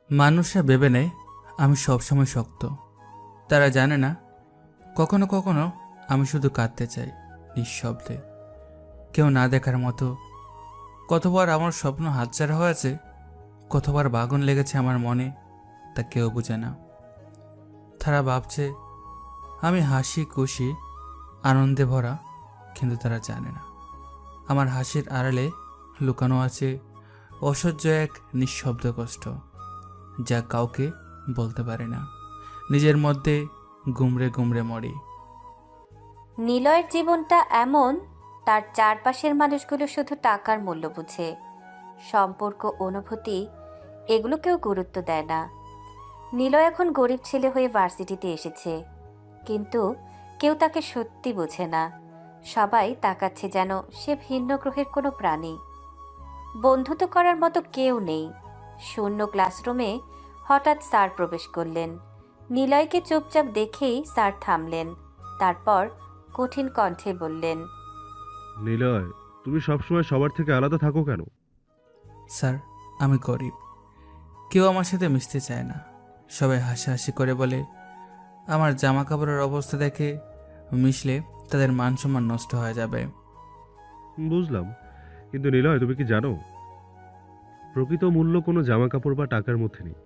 মানুষরা ভেবে নেয় আমি সবসময় শক্ত। তারা জানে না কখনো কখনো আমি শুধু কাঁদতে চাই নিঃশব্দে, কেউ না দেখার মতো। কতবার আমার স্বপ্ন হাতছাড়া হয়েছে, কতবার বাগুন লেগেছে আমার মনে, তা কেউ বোঝে না। তারা ভাবছে আমি হাসি খুশি আনন্দে ভরা, কিন্তু তারা জানে না আমার হাসির আড়ালে লুকানো আছে অসহ্য এক নিঃশব্দ কষ্ট, যা কাউকে বলতে পারে না। নিজের মধ্যে গুমড়ে গুমড়ে মরি। নিলয়ের জীবনটা এমন, তার চারপাশের মানুষগুলো শুধু টাকার মূল্য বুঝে, সম্পর্ক, অনুভূতি এগুলো কেউ গুরুত্ব দেয় না। নিলয় এখন গরিব ছেলে হয়ে ভার্সিটিতে এসেছে, কিন্তু কেউ তাকে সত্যি বোঝে না। সবাই তাকাচ্ছে যেন সে ভিন্ন গ্রহের কোনো প্রাণী। বন্ধুত্ব করার মতো কেউ নেই। শূন্য ক্লাসরুমে হঠাৎ স্যার প্রবেশ করলেন। নিলয়কে চুপচাপ দেখেই স্যার থামলেন। তারপর কঠিন কণ্ঠে বললেন, নিলয়, তুমি সবসময় সবার থেকে আলাদা থাকো কেন? স্যার, আমি গরিব, কেউ আমার সাথে মিশতে চায় না। সবাই হাসাহাসি করে বলে আমার জামা কাপড়ের অবস্থা দেখে মিশলে তাদের মান সম্মান নষ্ট হয়ে যাবে। বুঝলাম, কিন্তু নিলয়, তুমি কি জানো প্রকৃত মূল্য কোনো জামা কাপড় বা টাকার মধ্যে নেই।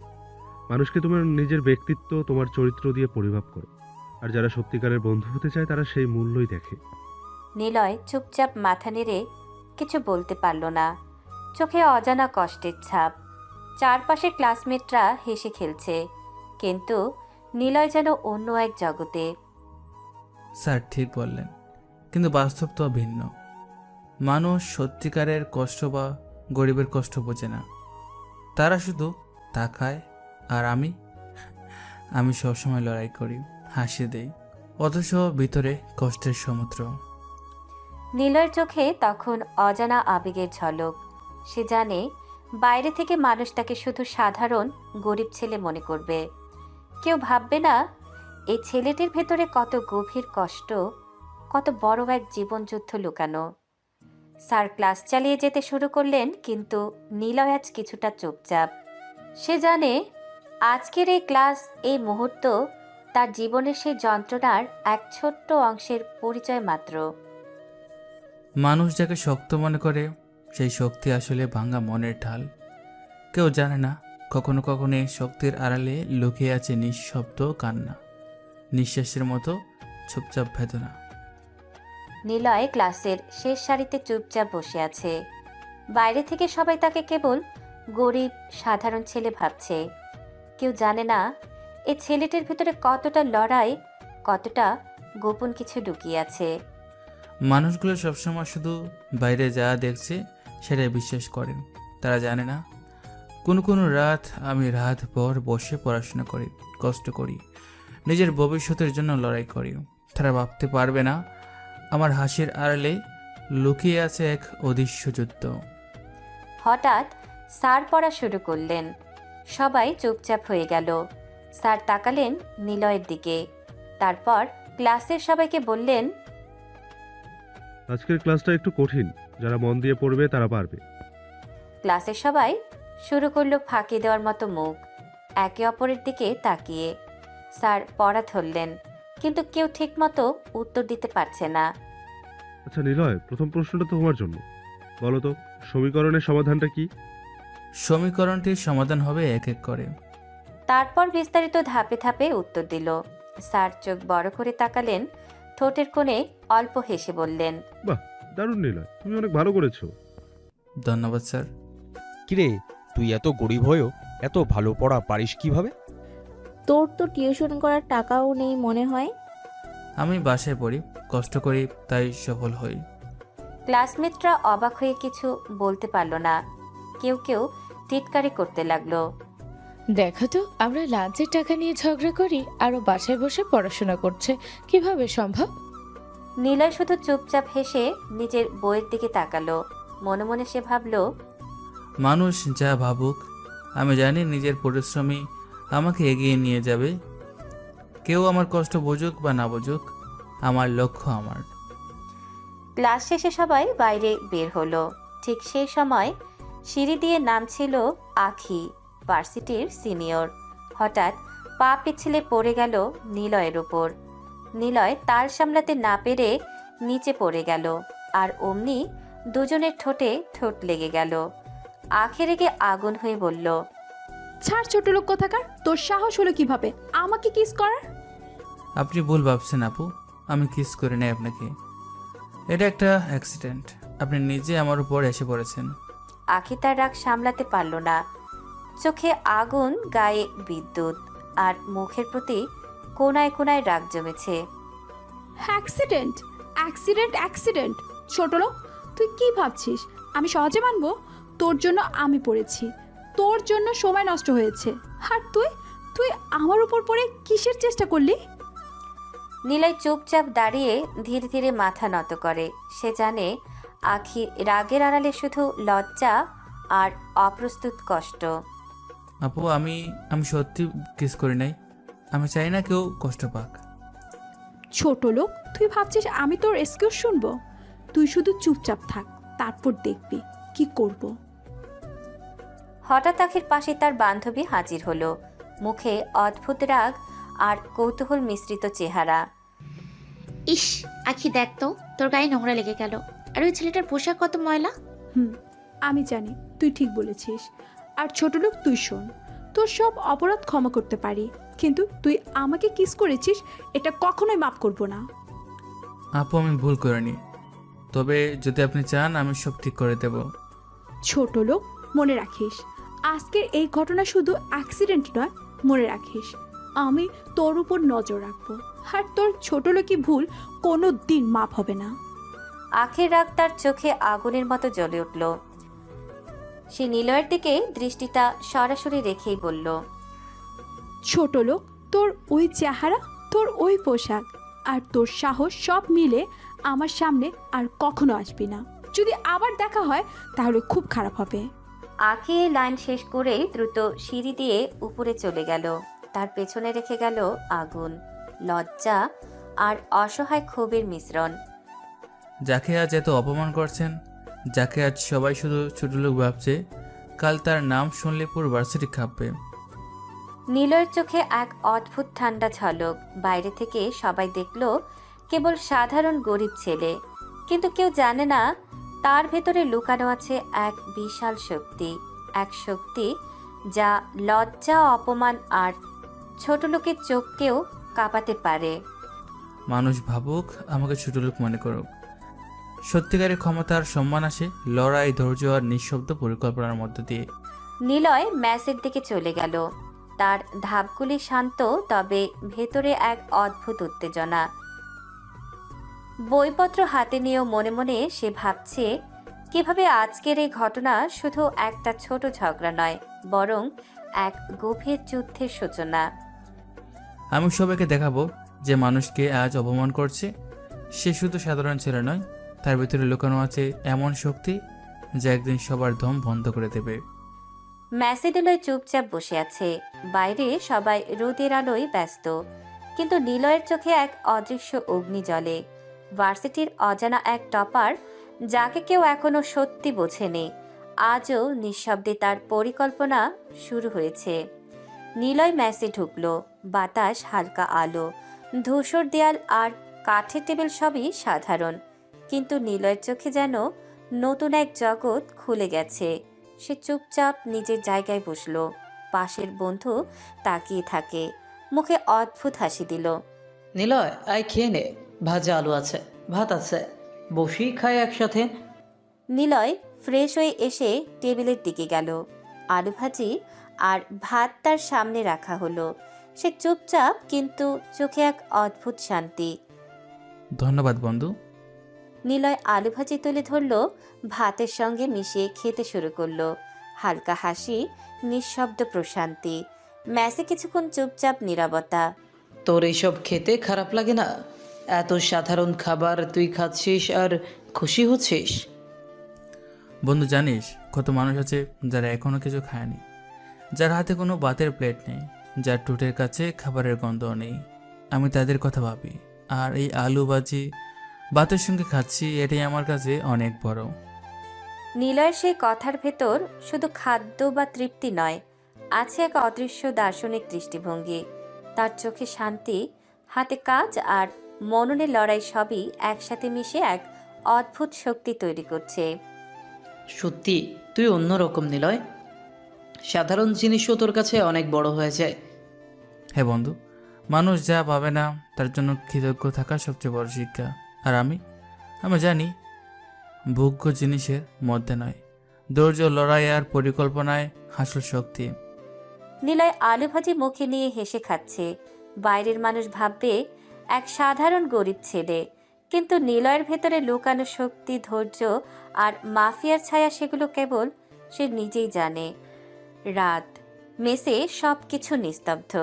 মানুষকে তোমার নিজের ব্যক্তিত্ব, তোমার চরিত্র দিয়ে পরিমাপ করো। আর যারা সত্যিকারের বন্ধু হতে চায় তারা সেই মূল্যই দেখে। নিলয় চুপচাপ মাথা নেড়ে কিছু বলতে পারল না। চোখে অজানা কষ্টের ছাপ। চারপাশে ক্লাসমেটরা হেসে খেলছে, কিন্তু নিলয় যেন অন্য এক জগতে। স্যার ঠিক বললেন, কিন্তু বাস্তব তো ভিন্ন। মানুষ সত্যিকারের কষ্ট বা গরিবের কষ্ট বোঝে না। তারা শুধু তাকায়, আর আমি সবসময় লড়াই করি, হাসি দেই, অথচ ভিতরে কষ্টের সমুদ্র। নিলয়ের চোখে তখন অজানা আবেগের ঝলক। সে জানে বাইরে থেকে মানুষ তাকে শুধু সাধারণ গরিব ছেলে মনে করবে। কেউ ভাববে না এই ছেলেটির ভেতরে কত গভীর কষ্ট, কত বড় এক জীবনযুদ্ধ লুকানো। স্যার ক্লাস চালিয়ে যেতে শুরু করলেন, কিন্তু নিলয় আজ কিছুটা চুপচাপ। সে জানে আজকের এই ক্লাস, এই মুহূর্ত তার জীবনের সেই যন্ত্রণার এক ছোট্ট অংশের পরিচয় মাত্র। মানুষ যাকে শক্ত মনে করে সেই শক্তি আসলে ভাঙা মনের ঢাল। কেউ জানে না কখনো কখনো এই শক্তির আড়ালে লুকিয়ে আছে নিঃশব্দ কান্না, নিঃশ্বাসের মতো চুপচাপ বেদনা। নিলয় ক্লাসের শেষ সারিতে চুপচাপ বসে আছে। বাইরে থেকে সবাই তাকে কেবল গরিব সাধারণ ছেলে ভাবছে। কেউ জানে না এই ছেলেটির ভিতরে কতটা লড়াই, কতটা গোপন কিছু লুকিয়ে আছে। মানুষগুলো সবসময় শুধু বাইরে যা দেখছে সেটাই বিশ্বাস করেন। তারা জানে না কোনো রাত আমি রাত ভর বসে পড়াশোনা করি, কষ্ট করি, নিজের ভবিষ্যতের জন্য লড়াই করি। তারা ভাবতে পারবে না আমার হাসির আড়ালে লুকিয়ে আছে এক অদৃশ্য যুদ্ধ। হঠাৎ স্যার পড়া শুরু করলেন। সবাই চুপচাপ হয়ে গেল। স্যার তাকালেন নিলয়ের দিকে, তারপর ক্লাসের সবাইকে বললেন, আজকের ক্লাসটা একটু কঠিন, যারা মন দিয়ে পড়বে তারা পারবে। ক্লাসের সবাই শুরু করলো ফাঁকি দেওয়ার মতো মুখ, একে অপরের দিকে তাকিয়ে। স্যার পড়া ধরলেন, কিন্তু কেউ ঠিকমতো উত্তর দিতে পারছে না। আচ্ছা নিলয়, প্রথম প্রশ্নটা তো তোমার জন্য। বলো তো, সমীকরণের সমাধানটা কি? সমীকরণটির সমাধান হবে এক এক করে। তারপর বিস্তারিত ধাপে ধাপে উত্তর দিল। স্যার চোখ বড় করে তাকালেন, ঠোঁটের কোণে অল্প হেসে বললেন, বাহ, দারুণ নিলয়, তুমি অনেক ভালো করেছো। ধন্যবাদ স্যার। কিরে, তুই এত গরিব হয়েও এত ভালো পড়া পারিস কিভাবে? তোর তো টিউশন করার টাকাও নেই মনে হয়। আমি বাসায় পড়ি, কষ্ট করি, তাই সফল হই। ক্লাসমেটরা অবাক হয়ে কিছু বলতে পারল না। কেউ কেউ টিটকারি করতে লাগলো। দেখো তো, আমরা লাঞ্চের টাকা নিয়ে ঝগড়া করি আর ও বাসায় বসে পড়াশোনা করছে, কিভাবে সম্ভব? নিলয় শুধু চুপচাপ হেসে নিজের বইয়ের দিকে তাকালো। মনে মনে সে ভাবল, মানুষ যা ভাবুক, আমি জানি নিজের পরিশ্রমই আমাকে এগিয়ে নিয়ে যাবে। কেউ আমার কষ্ট বুঝুক বা না বুঝুক, আমার লক্ষ্য আমার। ক্লাস শেষে সবাই বাইরে বের হলো। ঠিক সেই সময় সিঁড়ি দিয়ে নামছিল আখি, ভার্সিটির সিনিয়র। হঠাৎ পা পিছলে পড়ে গেল নিলয়ের উপর। নিলয় তাল সামলাতে না পেরে নিচে পড়ে গেল, আর অমনি দুজনের ঠোঁটে ঠোঁট লেগে গেল। আখি রেগে আগুন হয়ে বলল, ছাড় ছোট লোক কোথাকার, তোর সাহস হলো কিভাবে আমাকে কিস করার? আপনি ভুল ভাবছেন আপু, আমি কিস করে নেই আপনাকে। এটা একটা অ্যাক্সিডেন্ট, আপনি নিজে আমার উপর এসে পড়েছেন। আখি তার রাগ সামলাতে পারল না। চোখে আগুন, গায়ে বিদ্যুৎ, আর মুখের প্রতি কোনায় কোনায় রাগ জমেছে। Accident accident accident! ছোট লোক, তুই কি ভাবছিস আমি সহজে মানবো? তোর জন্য আমি পড়েছি, তোর জন্য সময় নষ্ট হয়েছে, আর তুই তুই আমার উপর পড়ে কিসের চেষ্টা করলি? নিলয় চুপচাপ দাঁড়িয়ে ধীরে ধীরে মাথা নত করে। সে জানে আখি রাগের আড়ালে শুধু লজ্জা আর অপ্রস্তুত কষ্ট। আপু আমি আমি সত্যি কিস করি নাই, আমি চাই না কেউ কষ্ট পাক। ছোট লোক, তুই ভাবছিস আমি তোর এক্সকিউজ শুনবো? তুই শুধু চুপচাপ থাক, তারপর দেখবি কি করব। হঠাৎ আখির পাশে তার বান্ধবী হাজির হলো, মুখে অদ্ভুত রাগ আর কৌতূহল মিশ্রিত চেহারা। ইস, আখি দেখ তো, তোর গায়ে নোংরা লেগে গেল। আর ওই ছেলেটার পোশাক কত ময়লা। আমি জানি তুই ঠিক বলেছিস। আর ছোট লোক, তুই শোন, তোর সব অপরাধ ক্ষমা করতে পারি, কিন্তু তুই আমাকে কিস করেছিস, এটা কখনোই মাফ করব না। আপু আমি ভুল করিনি, তবে যদি আপনি চান আমি সব ঠিক করে দেব। ছোট লোক, মনে রাখিস আজকের এই ঘটনা শুধু অ্যাক্সিডেন্ট নয়, মনে রাখিস আমি তোর উপর নজর রাখবো, আর তোর ছোট লোকই ভুল কোনো দিন মাফ হবে না। আখির রাগ তার চোখে আগুনের মতো জ্বলে উঠল। সে নিলয়ের দিকে দৃষ্টিটা সরাসরি রেখেই বলল, ছোট লোক, তোর ওই চেহারা, তোর ওই পোশাক আর তোর সাহস সব মিলে আমার সামনে আর কখনো আসবি না। যদি আবার দেখা হয় তাহলে খুব খারাপ হবে। আখি এই লাইন শেষ করেই দ্রুত সিঁড়ি দিয়ে উপরে চলে গেল। তার পেছনে রেখে গেল আগুন, লজ্জা আর অসহায় ক্ষোভের মিশ্রণ। যাকে আজ এত অপমান করছেন, যাকে আজ সবাই শুধু ছোট লোক ভাবছে, কাল তার নাম শুনলে পুরো ভার্সিটি কাঁপবে। নিলয়ের চোখে এক অদ্ভুত ঠান্ডা ঝলক। বাইরে থেকে সবাই দেখল কেবল সাধারণ গরিব ছেলে, কিন্তু কেউ জানে না তার ভেতরে লুকানো আছে এক বিশাল শক্তি, এক শক্তি যা লজ্জা, অপমান আর ছোট লোকের চোখকেও কাঁপাতে পারে। মানুষ ভাবুক, আমাকে ছোট লোক মনে করুক, সত্যিকারের ক্ষমতা আর সম্মান আসে লড়াই, ধৈর্য আর নিঃশব্দ পরিকল্পনার মধ্য দিয়ে। নিলয় ম্যাচের দিকে চলে গেল। তার ধাপগুলি শান্ত, তবে ভেতরে এক অদ্ভুত উত্তেজনা। বইপত্র হাতে নিয়েও মনে মনে সে ভাবছে কিভাবে আজকের এই ঘটনা শুধু একটা ছোট ঝগড়া নয়, বরং এক গভীর যুদ্ধের সূচনা। আমি সবাইকে দেখাবো যে মানুষকে আজ অপমান করছে সে শুধু সাধারণ ছেলে নয়, তার ভিতরে লুকানো আছে এমন শক্তি যা একদিন সবার দম বন্ধ করে দেবে। ম্যাসেডেলয় চুপচাপ বসে আছে। বাইরে সবাই রোদের আলোয় ব্যস্ত, কিন্তু নিলয়ের চোখে এক অদৃশ্য অগ্নি জ্বলে। ভার্সিটির অজানা এক টপার, যাকে কেউ এখনো সত্যি বোঝেনি, আজও নিঃশব্দে তার পরিকল্পনা শুরু হয়েছে। নিলয় ম্যাসে ঢুকলো। বাতাস, হালকা আলো, ধূসর দেয়াল আর কাঠের টেবিল সবই সাধারণ, কিন্তু নিলয়ের চোখে যেন নতুন এক জগৎ খুলে গেছে। সে চুপচাপ নিজের জায়গায় বসলো। পাশের বন্ধু তাকিয়ে থাকে, মুখে অদ্ভুত হাসি দিল। নিলয়, আয় খেয়ে নে, ভাজা আলু আছে, ভাত আছে, বসেই খাই একসাথে। নিলয় ফ্রেশ হয়ে এসে টেবিলের দিকে গেল। আলু ভাজি আর ভাত তার সামনে রাখা হলো। সে চুপচাপ, কিন্তু চোখে এক অদ্ভুত শান্তি। ধন্যবাদ বন্ধু। নিলয় আলু ভাজি তুলে ধরল, ভাতের সঙ্গে মিশিয়ে খেতে শুরু করলো। হালকা হাসি, নিঃশব্দ প্রশান্তি। ম্যাসে কিছুক্ষণ চুপচাপ নীরবতা। তোর এইসব খেতে খারাপ লাগে না? এত সাধারণ খাবার তুই খাচ্ছিস আর খুশি হচ্ছিস? বন্ধু জানিস, কত মানুষ আছে যারা এখনো কিছু খায়নি, যার হাতে কোনো ভাতের প্লেট নেই, যার ঠোঁটের কাছে খাবারের গন্ধ নেই। আমি তাদের কথা ভাবি, আর এই আলু ভাজি ভাতের সঙ্গে খাচ্ছি, এটাই আমার কাছে অনেক বড়। নিলয়ের সেই কথার ভেতর শুধু খাদ্য বা তৃপ্তি নয়, আছে এক অদৃশ্য দার্শনিক দৃষ্টিভঙ্গি। তার চোখে শান্তি, হাতে কাজ আর মননের লড়াই সবই একসাথে মিশে এক অদ্ভুত শক্তি তৈরি করছে। সত্যি তুই অন্যরকম নিলয়। সাধারণ জিনিসও তোর কাছে অনেক বড় হয়ে যায়। হ্যাঁ বন্ধু, মানুষ যা পাবে না তার জন্য কৃতজ্ঞ থাকা সবচেয়ে বড় শিক্ষা। আর আমি জানি ভোগ্য জিনিসের মধ্যে নয়, ধৈর্য, লড়াই আর পরিকল্পনায় আসল শক্তি। নিলয় আলু ভাজি মুখে নিয়ে হেসে খাচ্ছে। বাইরের মানুষ ভাববে এক সাধারণ গরিব ছেলে, কিন্তু নিলয়ের ভেতরে লুকানো শক্তি, ধৈর্য আর মাফিয়ার ছায়া, সেগুলো কেবল সে নিজেই জানে। রাত, মেসে সবকিছু নিস্তব্ধ।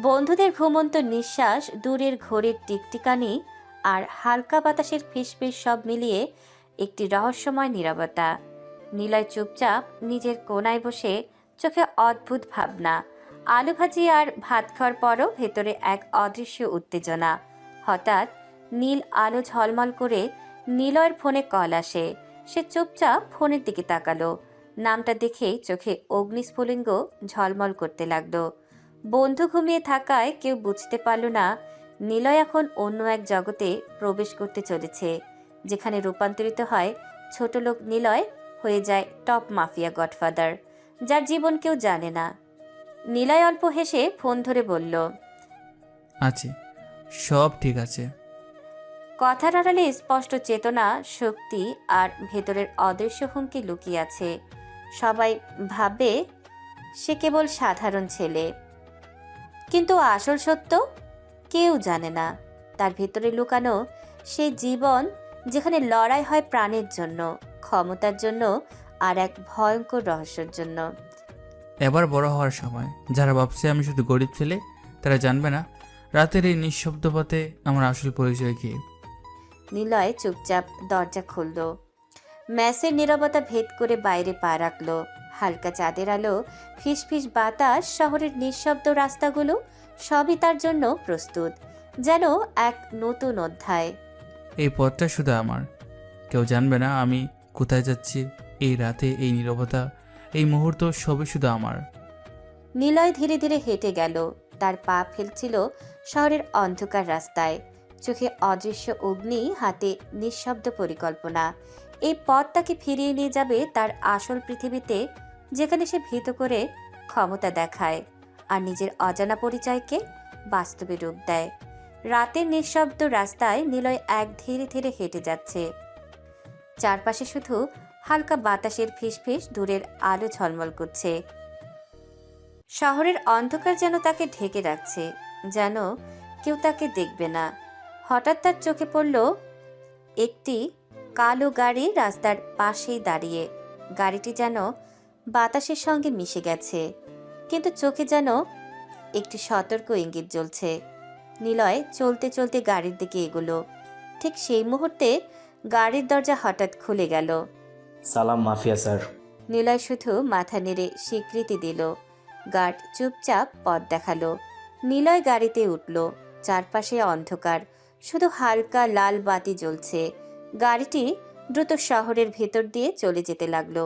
বন্ধুদের ঘুমন্ত নিঃশ্বাস, দূরের ঘড়ির টিকটিকানি আর হালকা বাতাসের ফিসফিস সব মিলিয়ে একটি রহস্যময় নীরবতা। নিলয় চুপচাপ নিজের কোণায় বসে, চোখে অদ্ভুত ভাবনা। আলু ভাজি আর ভাত খাওয়ার পরও ভেতরে এক অদৃশ্য উত্তেজনা। হঠাৎ নীল আলো ঝলমল করে নিলয়ের ফোনে কল আসে। সে চুপচাপ ফোনের দিকে তাকালো। নামটা দেখেই চোখে অগ্নিস্ফুলিঙ্গ ঝলমল করতে লাগলো। বন্ধু ঘুমিয়ে থাকায় কেউ বুঝতে পারল না নিলয় এখন অন্য এক জগতে প্রবেশ করতে চলেছে, যেখানে রূপান্তরিত হয় ছোট লোক নিলয় হয়ে যায় টপ মাফিয়া গডফাদার, যার জীবন কেউ জানে না। নিলয় অল্প হেসে ফোন ধরে বলল, আছে, সব ঠিক আছে। কথার আড়ালে স্পষ্ট চেতনা, শক্তি আর ভেতরের অদৃশ্য হুমকি লুকিয়ে আছে। সবাই ভাবে সে কেবল সাধারণ ছেলে, কিন্তু আসল সত্য কেউ জানে না। তার ভেতরে লুকানো সেই জীবন, যেখানে লড়াই হয় প্রাণের জন্য, ক্ষমতার জন্য আর এক ভয়ঙ্কর রহস্যের জন্য। এবার বড় হওয়ার সময়। যারা ভাবছে আমি শুধু গরিব ছেলে, তারা জানবে না রাতের এই নিঃশব্দ পথে আমার আসল পরিচয় কি। নিলয় চুপচাপ দরজা খুলল। ম্যাসের নীরবতা ভেদ করে বাইরে পা রাখল। হালকা চাঁদের আলো, ফিসফিস বাতাস, শহরের নিঃশব্দ রাস্তাগুলো সবই তার জন্য প্রস্তুত, যেন এক নতুন অধ্যায়। এই পথটা শুধু আমার, কেউ জানবে না আমি কোথায় যাচ্ছি। এই রাতে, এই নীরবতা, এই মুহূর্ত সবই শুধু আমার। নিলয় ধীরে ধীরে হেঁটে গেল। তার পা ফেলছিল শহরের অন্ধকার রাস্তায়, চোখে অদৃশ্য অগ্নি, হাতে নিঃশব্দ পরিকল্পনা। এই পথ তাকে ফিরিয়ে নিয়ে যাবে তার আসল পৃথিবীতে, যেখানে সে ভীত করে ক্ষমতা দেখায় আর নিজের অজানা পরিচয়কে বাস্তবে রূপ দেয়। রাতের নিঃশব্দ রাস্তায় নিলয় এক ধীরে ধীরে হেঁটে যাচ্ছে। চারপাশে শুধু হালকা বাতাসের ফিসফিস, দূরের আলো ঝলমল করছে। শহরের অন্ধকার যেন তাকে ঢেকে রাখছে, যেন কেউ তাকে দেখবে না। হঠাৎ তার চোখে পড়ল একটি কালো গাড়ি রাস্তার পাশেই দাঁড়িয়ে। গাড়িটি যেন বাতাসের সঙ্গে মিশে গেছে, কিন্তু চোখে যেন একটি সতর্ক ইঙ্গিত জ্বলছে। নিলয় চলতে চলতে গাড়ির দিকে এগোলো। ঠিক সেই মুহূর্তে গাড়ির দরজা হঠাৎ খুলে গেল। সালাম মাফিয়া স্যার। নিলয় শুধু মাথা নেড়ে স্বীকৃতি দিল। গার্ড চুপচাপ পথ দেখালো। নিলয় গাড়িতে উঠল। চারপাশে অন্ধকার, শুধু হালকা লাল বাতি জ্বলছে। গাড়িটি দ্রুত শহরের ভেতর দিয়ে চলে যেতে লাগলো।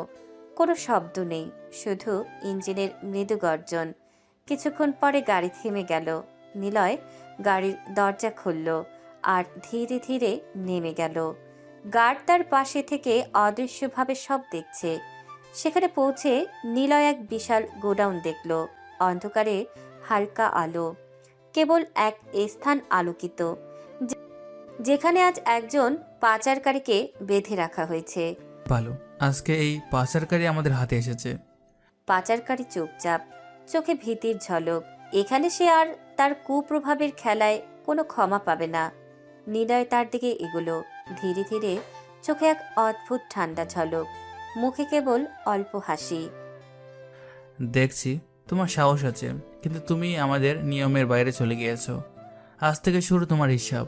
কোনো শব্দ নেই, শুধু ইঞ্জিনের মৃদু গর্জন। কিছুক্ষণ পরে গাড়ি থেমে গেল। নিলয় গাড়ির দরজা খুলল আর ধীরে ধীরে নেমে গেল। গার্ড তার পাশে থেকে অদৃশ্যভাবে সব দেখছে। সেখানে পৌঁছে নিলয় এক বিশাল গোডাউন দেখল। অন্ধকারে হালকা আলো, কেবল এক স্থান আলোকিত, যেখানে আজ একজন পাচারকারীকে বেঁধে রাখা হয়েছে। ভালো, আজকে এই পাচারকারী আমাদের হাতে এসেছে। পাচারকারী চুপচাপ, চোখে ভীতির ঝলক। এখানে সে আর তার কুপ্রভাবের খেলায় কোনো ক্ষমা পাবে না। নিলয় তার দিকে এগোলো। ধীরে ধীরে চোখে এক অদ্ভুত ঠান্ডা ঝলক, মুখে কেবল অল্প হাসি। দেখছি তোমার সাহস আছে, কিন্তু তুমি আমাদের নিয়মের বাইরে চলে গিয়েছো। আজ থেকে শুরু তোমার হিসাব।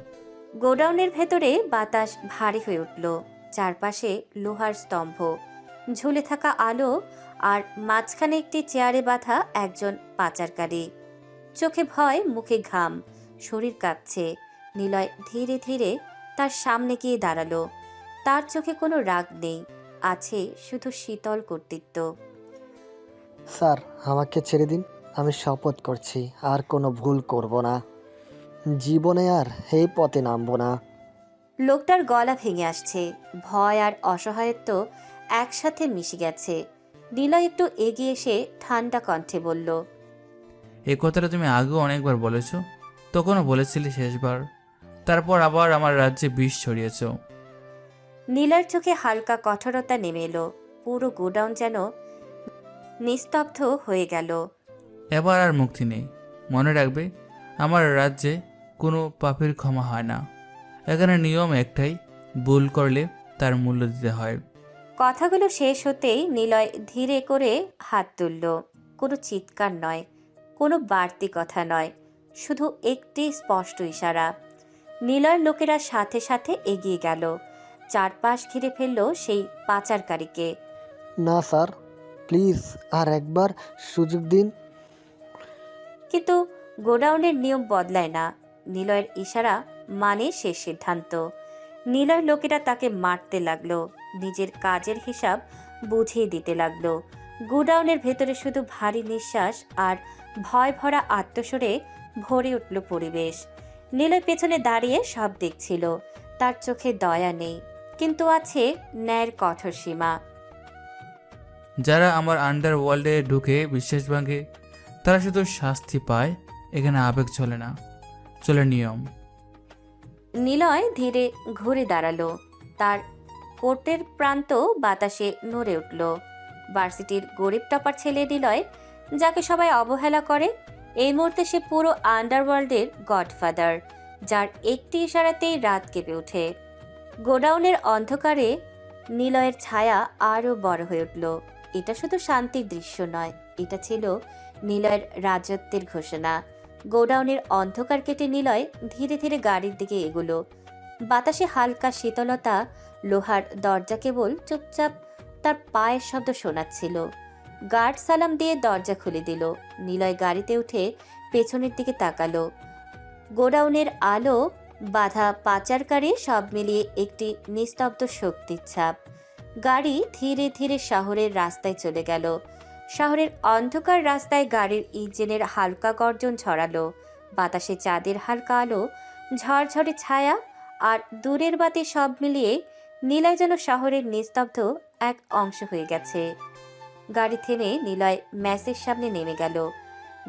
গোডাউনের ভেতরে বাতাস ভারী হয়ে উঠল। চারপাশে লোহার স্তম্ভ, ঝুলে থাকা আলো আর মাঝখানে একটি চেয়ারে বাঁধা একজন পাচারকারী। চোখে ভয়, মুখে ঘাম, শরীর কাঁপছে। নিলয় ধীরে ধীরে তার সামনে গিয়ে দাঁড়ালো। তার চোখে কোনো রাগ নেই, আছে শুধু শীতল কর্তৃত্ব। স্যার, আমাকে ছেড়ে দিন। আমি শপথ করছি আর কোনো ভুল করব না। জীবনে আর এই পথে নামবো না। লোকটার গলা ভেঙে আসছে, ভয় আর অসহায়ত্ব একসাথে মিশে গেছে। নিলয় একটু এগিয়ে এসে ঠান্ডা কণ্ঠে বলল, এই কথাটা তুমি আগেও অনেকবার বলেছো, তখনও বলেছিলে শেষবার। তারপর আবার আমার রাজ্যে বিষ ছড়িয়েছ। নীলার চোখে হালকা কঠোরতা নেমে এলো। পুরো গোডাউন যেন নিস্তব্ধ হয়ে গেল। এবার আর মুক্তি নেই। মনে রাখবে, আমার রাজ্যে কোনো পাপের ক্ষমা হয় না। এখানে নিয়ম একটাই, ভুল করলে তার মূল্য দিতে হয়। কথাগুলো শেষ হতেই নিলয় ধীরে করে হাত তুলল। কোনো চিৎকার নয়, কোনো বাড়তি কথা নয়, শুধু একটি স্পষ্ট ইশারা। নিলয়ের লোকেরা সাথে সাথে এগিয়ে গেল, চারপাশ ঘিরে ফেলল সেই পাচারকারীকে। না স্যার, প্লিজ আর একবার সুযোগ দিন। কিন্তু গোডাউনের নিয়ম বদলায় না। নিলয়ের ইশারা মানে শেষ সিদ্ধান্ত। নিলয়ের লোকেরা তাকে মারতে লাগলো, নিজের কাজের হিসাব বুঝিয়ে দিতে লাগলো। গোডাউনের ভেতরে শুধু ভারী নিঃশ্বাস আর ভয় ভরা আত্মস্বরে ভরে উঠল পরিবেশ। নিলয় পেছনে দাঁড়িয়ে সব দেখছিল। তার চোখে দয়া নেই, কিন্তু আছে ন্যায়ের কঠোর সীমা। যারা আমার আন্ডারওয়ার্ল্ডে ঢুকে বিশ্বাস ভাঙে, তারা শুধু শাস্তি পায়। এখানে আবেগ চলে না, চলে নিয়ম। নিলয় ধীরে ঘুরে দাঁড়ালো। তার কোটের প্রান্ত বাতাসে নড়ে উঠল। ভার্সিটির গরিব টপার ছেলে নিলয়, যাকে সবাই অবহেলা করে, এই মুহূর্তে সে পুরো আন্ডারওয়ার্ল্ডের গডফাদার, যার একটি ইশারাতেই রাত কেঁপে ওঠে। গোডাউনের অন্ধকারে নিলয়ের ছায়া আরও বড় হয়ে উঠল। এটা শুধু শান্তির দৃশ্য নয়, এটা ছিল নিলয়ের রাজত্বের ঘোষণা। গোডাউনের অন্ধকার কেটে নিলয় ধীরে ধীরে গাড়ির দিকে এগোলো। বাতাসে হালকা শীতলতা, লোহার দরজা কেবল চুপচাপ তার পায়ের শব্দ শোনাচ্ছিল। গার্ড সালাম দিয়ে দরজা খুলে দিল। নিলয় গাড়িতে উঠে পেছনের দিকে তাকালো। গোডাউনের আলো, বাধা পাচারকারী, সব মিলিয়ে একটি নিস্তব্ধ শক্তির ছাপ। গাড়ি ধীরে ধীরে শহরের রাস্তায় চলে গেল। শহরের অন্ধকার রাস্তায় গাড়ির ইঞ্জিনের হালকা গর্জন ছড়ালো। বাতাসে চাঁদের হালকা আলো, ঝড়ঝড়ে ছায়া আর দূরের বাতি সব মিলিয়ে নিলয় যেন শহরের নিস্তব্ধ এক অংশ হয়ে গেছে। গাড়ি থেমে নিলয় ম্যাসের সামনে নেমে গেল।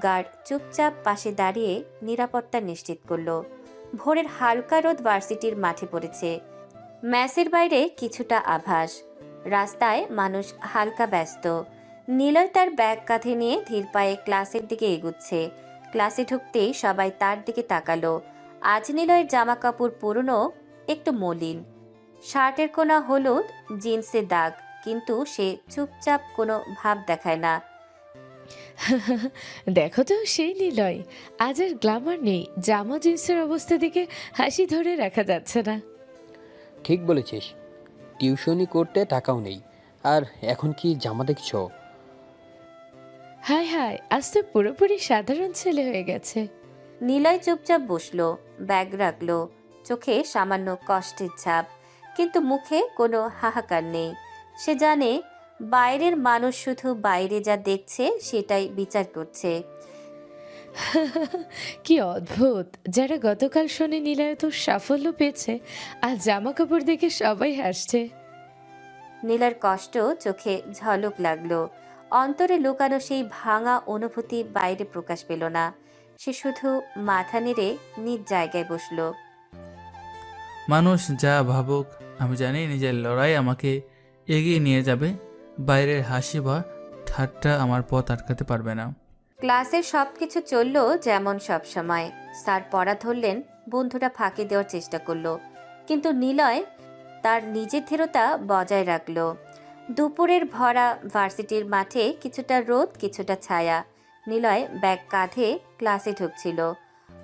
গার্ড চুপচাপ পাশে দাঁড়িয়ে নিরাপত্তা নিশ্চিত করলো। ভোরের হালকা রোদ ভার্সিটির মাঠে পড়েছে। ম্যাসের বাইরে কিছুটা আভাস। রাস্তায় মানুষ হালকা ব্যস্ত। নিলয় তার ব্যাগ কাঁধে নিয়ে ধীর পায়ে ক্লাসের দিকে এগুচ্ছে। ক্লাসে ঢুকতেই সবাই তার দিকে তাকালো। আজ নিলয়ের জামা কাপড় পুরনো, একটু মলিন। শার্টের কোনা হলুদ, জিন্সের দাগ, কিন্তু সে চুপচাপ, কোনো ভাব দেখায় না। দেখো তো, সেই নিলয়। আজ আর গ্ল্যামার নেই। জামা জিন্সের অবস্থা দেখে হাসি ধরে রাখা যাচ্ছে না। ঠিক বলেছিস, টিউশনি করতে টাকাও নেই, আর এখন কি জামা দেখছ? হায় হায়, আজ তো পুরোপুরি সাধারণ ছেলে হয়ে গেছে। নিলয় চুপচাপ বসলো, ব্যাগ রাখলো, চোখে সামান্য কষ্টের ছাপ, কিন্তু মুখে কোনো হাহাকার নেই। সে জানে বাইরের মানুষ শুধু বাইরে যা দেখছে সেটাই বিচার করছে। কি অদ্ভুত, যারা গতকাল শুনে নিলয় তো সাফল্য পেয়েছে, আর জামা কাপড় দেখে সবাই হাসছে। নীলার কষ্ট চোখে ঝলক লাগলো। অন্তরে লুকানো সেই ভাঙা অনুভূতি বাইরে প্রকাশ পেল না। সে শুধু মাথা নেড়ে নিজ জায়গায় বসলো। মানুষ যা ভাবুক, আমি জানি নিজের লড়াই আমাকে এগিয়ে নিয়ে যাবে। বাইরের হাসি বা ঠাট্টা আমার পথ আটকাতে পারবে না। ক্লাসের সবকিছু চলল যেমন সব সময়। স্যার পড়া ধরলেন, বন্ধুরা ফাঁকি দেওয়ার চেষ্টা করলো, কিন্তু নিলয় তার নিজের দৃঢ়তা বজায় রাখলো। দুপুরের ভরা ভার্সিটির মাঠে কিছুটা রোদ, কিছুটা ছায়া। নিলয় ব্যাগ কাঁধে ক্লাসে ঢুকছিল।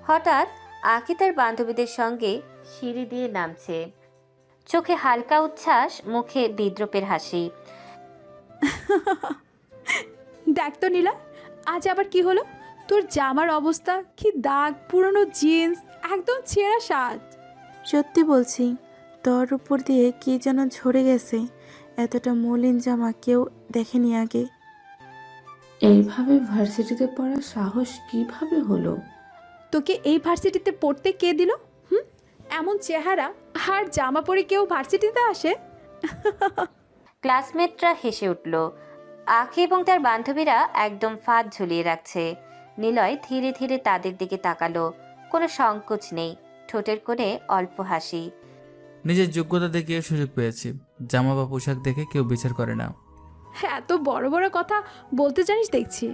হঠাৎ আঁকি তার বান্ধবীদের সঙ্গে সিঁড়ি দিয়ে নামছে। চোখে হালকা উচ্ছ্বাস, মুখে বিদ্রূপের হাসি। দেখ তো নিলয়, আজ আবার কি হলো? তোর জামার অবস্থা কি, দাগ, পুরনো জিন্স, একদম ছেঁড়া শার্ট। সত্যি বলছি, তোর উপর দিয়ে কি যেন ঝরে গেছে। এতটা মলিন জামা কেউ দেখেনি আগে। এইভাবে ভার্সিটিতে পড়ার সাহস কিভাবে হলো? তোকে এই ভার্সিটিতে পড়তে কে দিল? হুম, এমন চেহারা আর জামা পরে কেউ ভার্সিটিতে আসে? ক্লাসমেটরা হেসে উঠল। আখি এবং তার বান্ধবীরা একদম ফাঁদ ঝুলিয়ে রাখছে। নিলয় ধীরে ধীরে তাদের দিকে তাকালো। কোনো সংকোচ নেই, ঠোঁটের কোণে অল্প হাসি। নিজের যোগ্যতা দেখে সুযোগ পেয়েছি, জামা বা পোশাক দেখে কেউ বিচার করে না। এত বড় বড় কথা বলতে জানিস দেখছি।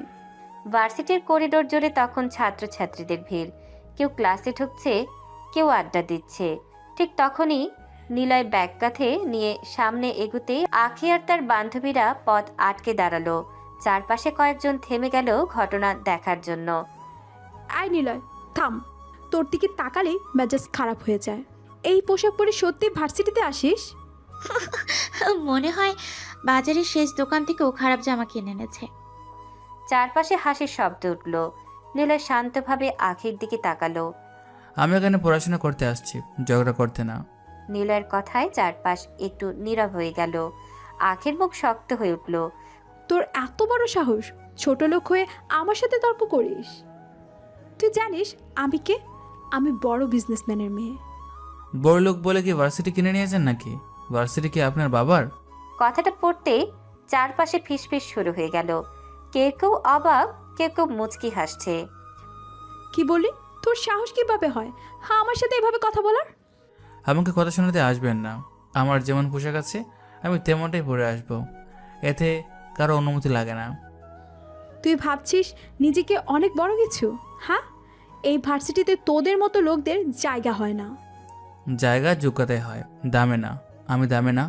ভার্সিটির করিডোর জুড়ে তখন ছাত্রছাত্রীদের ভিড়। কেউ ক্লাসে ঢুকছে, কেউ আড্ডা দিচ্ছে। ঠিক তখনই নিলয় ব্যাগ কাঁধে নিয়ে সামনে এগুতেই আখি আর তার বান্ধবীরা পথ আটকে দাঁড়ালো। চারপাশে কয়েকজন থেমে গেল ঘটনা দেখার জন্য। আয় নিলয়, থাম। তোর দিকে তাকালেই মেজাজ খারাপ হয়ে যায়। এই পোশাক পরে সত্যি ভার্সিটিতে আসিস? মনে হয় বাজারের শেষ দোকান থেকেও খারাপ জামা কিনে এনেছে। চারপাশে হাসির শব্দ উঠল। নিলয় শান্তভাবে আখির দিকে তাকালো। আমি এখানে পড়াশোনা করতে আসছি, ঝগড়া করতে না। নিলয়ের কথায় চারপাশ একটু নীরব হয়ে গেল। আখির মুখ শক্ত হয়ে উঠল। তোর এত বড় সাহস, ছোট লোক হয়ে আমার সাথে তর্ক করিস? তুই জানিস আমি কে? আমি বড় বিজনেসম্যানের মেয়ে। বড় লোক বলে কি ভার্সিটি কিনে নিয়েছেন নাকি? ভার্সিটি কি আপনার বাবার? কথাটা পড়তে চারপাশে ফিসফিস শুরু হয়ে গেল। কেউ কেউ অবাক, কেউ কেউ মুচকি হাসছে। কি বলি? তোর সাহস কিভাবে হয় হ্যাঁ আমার সাথে এভাবে কথা বলার? আমাকে কথা শোনাতে আসবেন না। আমার যেমন পোশাক আছে আমি তেমনটাই পরে আসবো, এতে কারো অনুমতি লাগে না। তুই ভাবছিস নিজেকে অনেক বড় কিছু? হ্যাঁ, এই ভার্সিটিতে তোদের মতো লোকদের জায়গা হয় না। জায়গা যোগ্যতায় হয়, দামে না। আমি দামে না,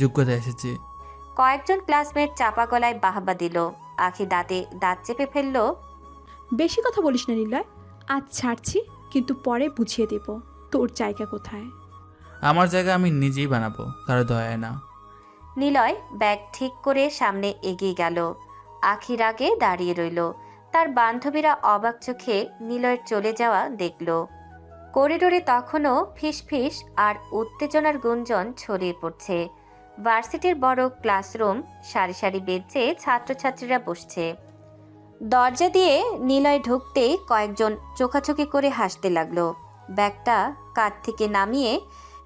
যোগ্যতায় এসেছি। কয়েকজন ক্লাসমেট চাপা গলায় বাহবা দিল। আখি দাঁতে দাঁত চেপে ফেলল। বেশি কথা বলিস না নিলয়। আজ ছাড়ছি, কিন্তু পরে বুঝিয়ে দেব তোর জায়গা কোথায়। আমার জায়গা আমি নিজেই বানাবো, কারো দয়ায় না। নিলয় ব্যাগ ঠিক করে সামনে এগিয়ে গেল। আখির আগে দাঁড়িয়ে রইল। তার বান্ধবীরা অবাক চোখে নিলয়ের চলে যাওয়া দেখল। করিডোরে তখনও ফিসফিস আর উত্তেজনার গুঞ্জন ছড়িয়ে পড়ছে। ভার্সিটির বড় ক্লাসরুম, সারি সারি বেঞ্চে ছাত্রছাত্রীরা বসছে। দরজা দিয়ে নিলয় ঢুকতেই কয়েকজন চোখাচোখি করে হাসতে লাগলো। ব্যাগটা কাঁধ থেকে নামিয়ে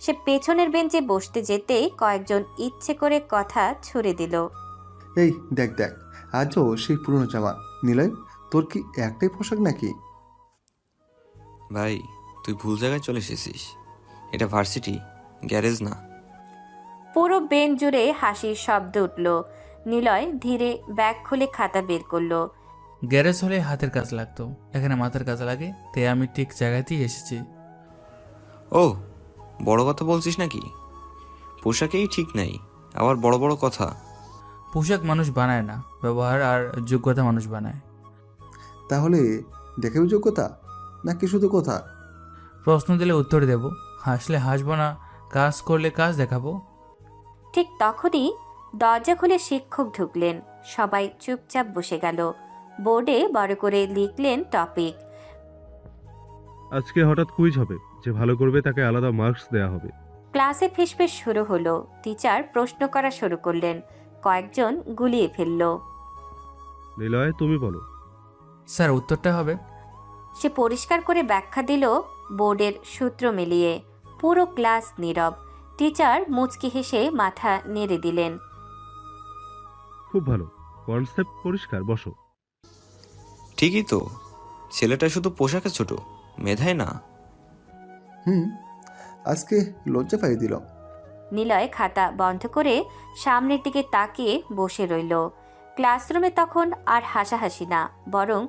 সে পেছনের বেঞ্চে বসতে যেতেই কয়েকজন ইচ্ছে করে কথা ছুড়ে দিল। এই দেখ দেখ, আজও সেই পুরনো জামা। নিলয়, তোর কি একটাই পোশাক নাকি? ভাই, তুই ভুল জায়গায় চলে এসেছিস। এটা ভার্সিটি, গ্যারেজ না। পুরো বেঞ্চ জুড়ে হাসির শব্দ উঠল। নিলয় ধীরে ব্যাগ খুলে খাতা বের করলো। গ্যারেজ হলে হাতের কাজ লাগতো, এখানে মাথার কাজ লাগে, তাই আমি ঠিক জায়গাতেই এসেছি। ও, বড় কথা বলছিস নাকি? পোশাকেই ঠিক নাই, আবার বড় বড় কথা। পোশাক মানুষ বানায় না, ব্যবহার আর যোগ্যতা মানুষ বানায়। তাহলে দেখাবি যোগ্যতা নাকি শুধু কথা? প্রশ্ন দিলে উত্তর দেব, হাসলে হাসবো না, কাজ করলে কাজ দেখাবো। ঠিক তখনই দরজা খুলে শিক্ষক ঢুকলেন। সবাই চুপচাপ বসে গেল। বোর্ডে বড় করে লিখলেন টপিক। আজকে হঠাৎ কুইজ হবে, যে ভালো করবে তাকে আলাদা মার্কস দেওয়া হবে। ক্লাসে ফিসফিস শুরু হলো। টিচার প্রশ্ন করা শুরু করলেন। কয়েকজন গুলিয়ে ফেলল। নিলয়, তুমি বলো। স্যার, উত্তরটা হবে। সে পরিষ্কার করে ব্যাখ্যা দিল বোর্ডের সূত্র মিলিয়ে। পুরো ক্লাস নীরব। টিচার মুচকি হেসে মাথা নেড়ে দিলেন। খুব ভালো, কনসেপ্ট পরিষ্কার, বসো। ঠিকই তো, ছেলেটা শুধু পোশাকে ছোট, মেধায় না। আজকে লজ্জা পাই দিল। নিলয় খাতা বন্ধ করে সামনের দিকে তাকিয়ে বসে রইল। ক্লাসরুমে তখন আর হাসাহাসি না, বরং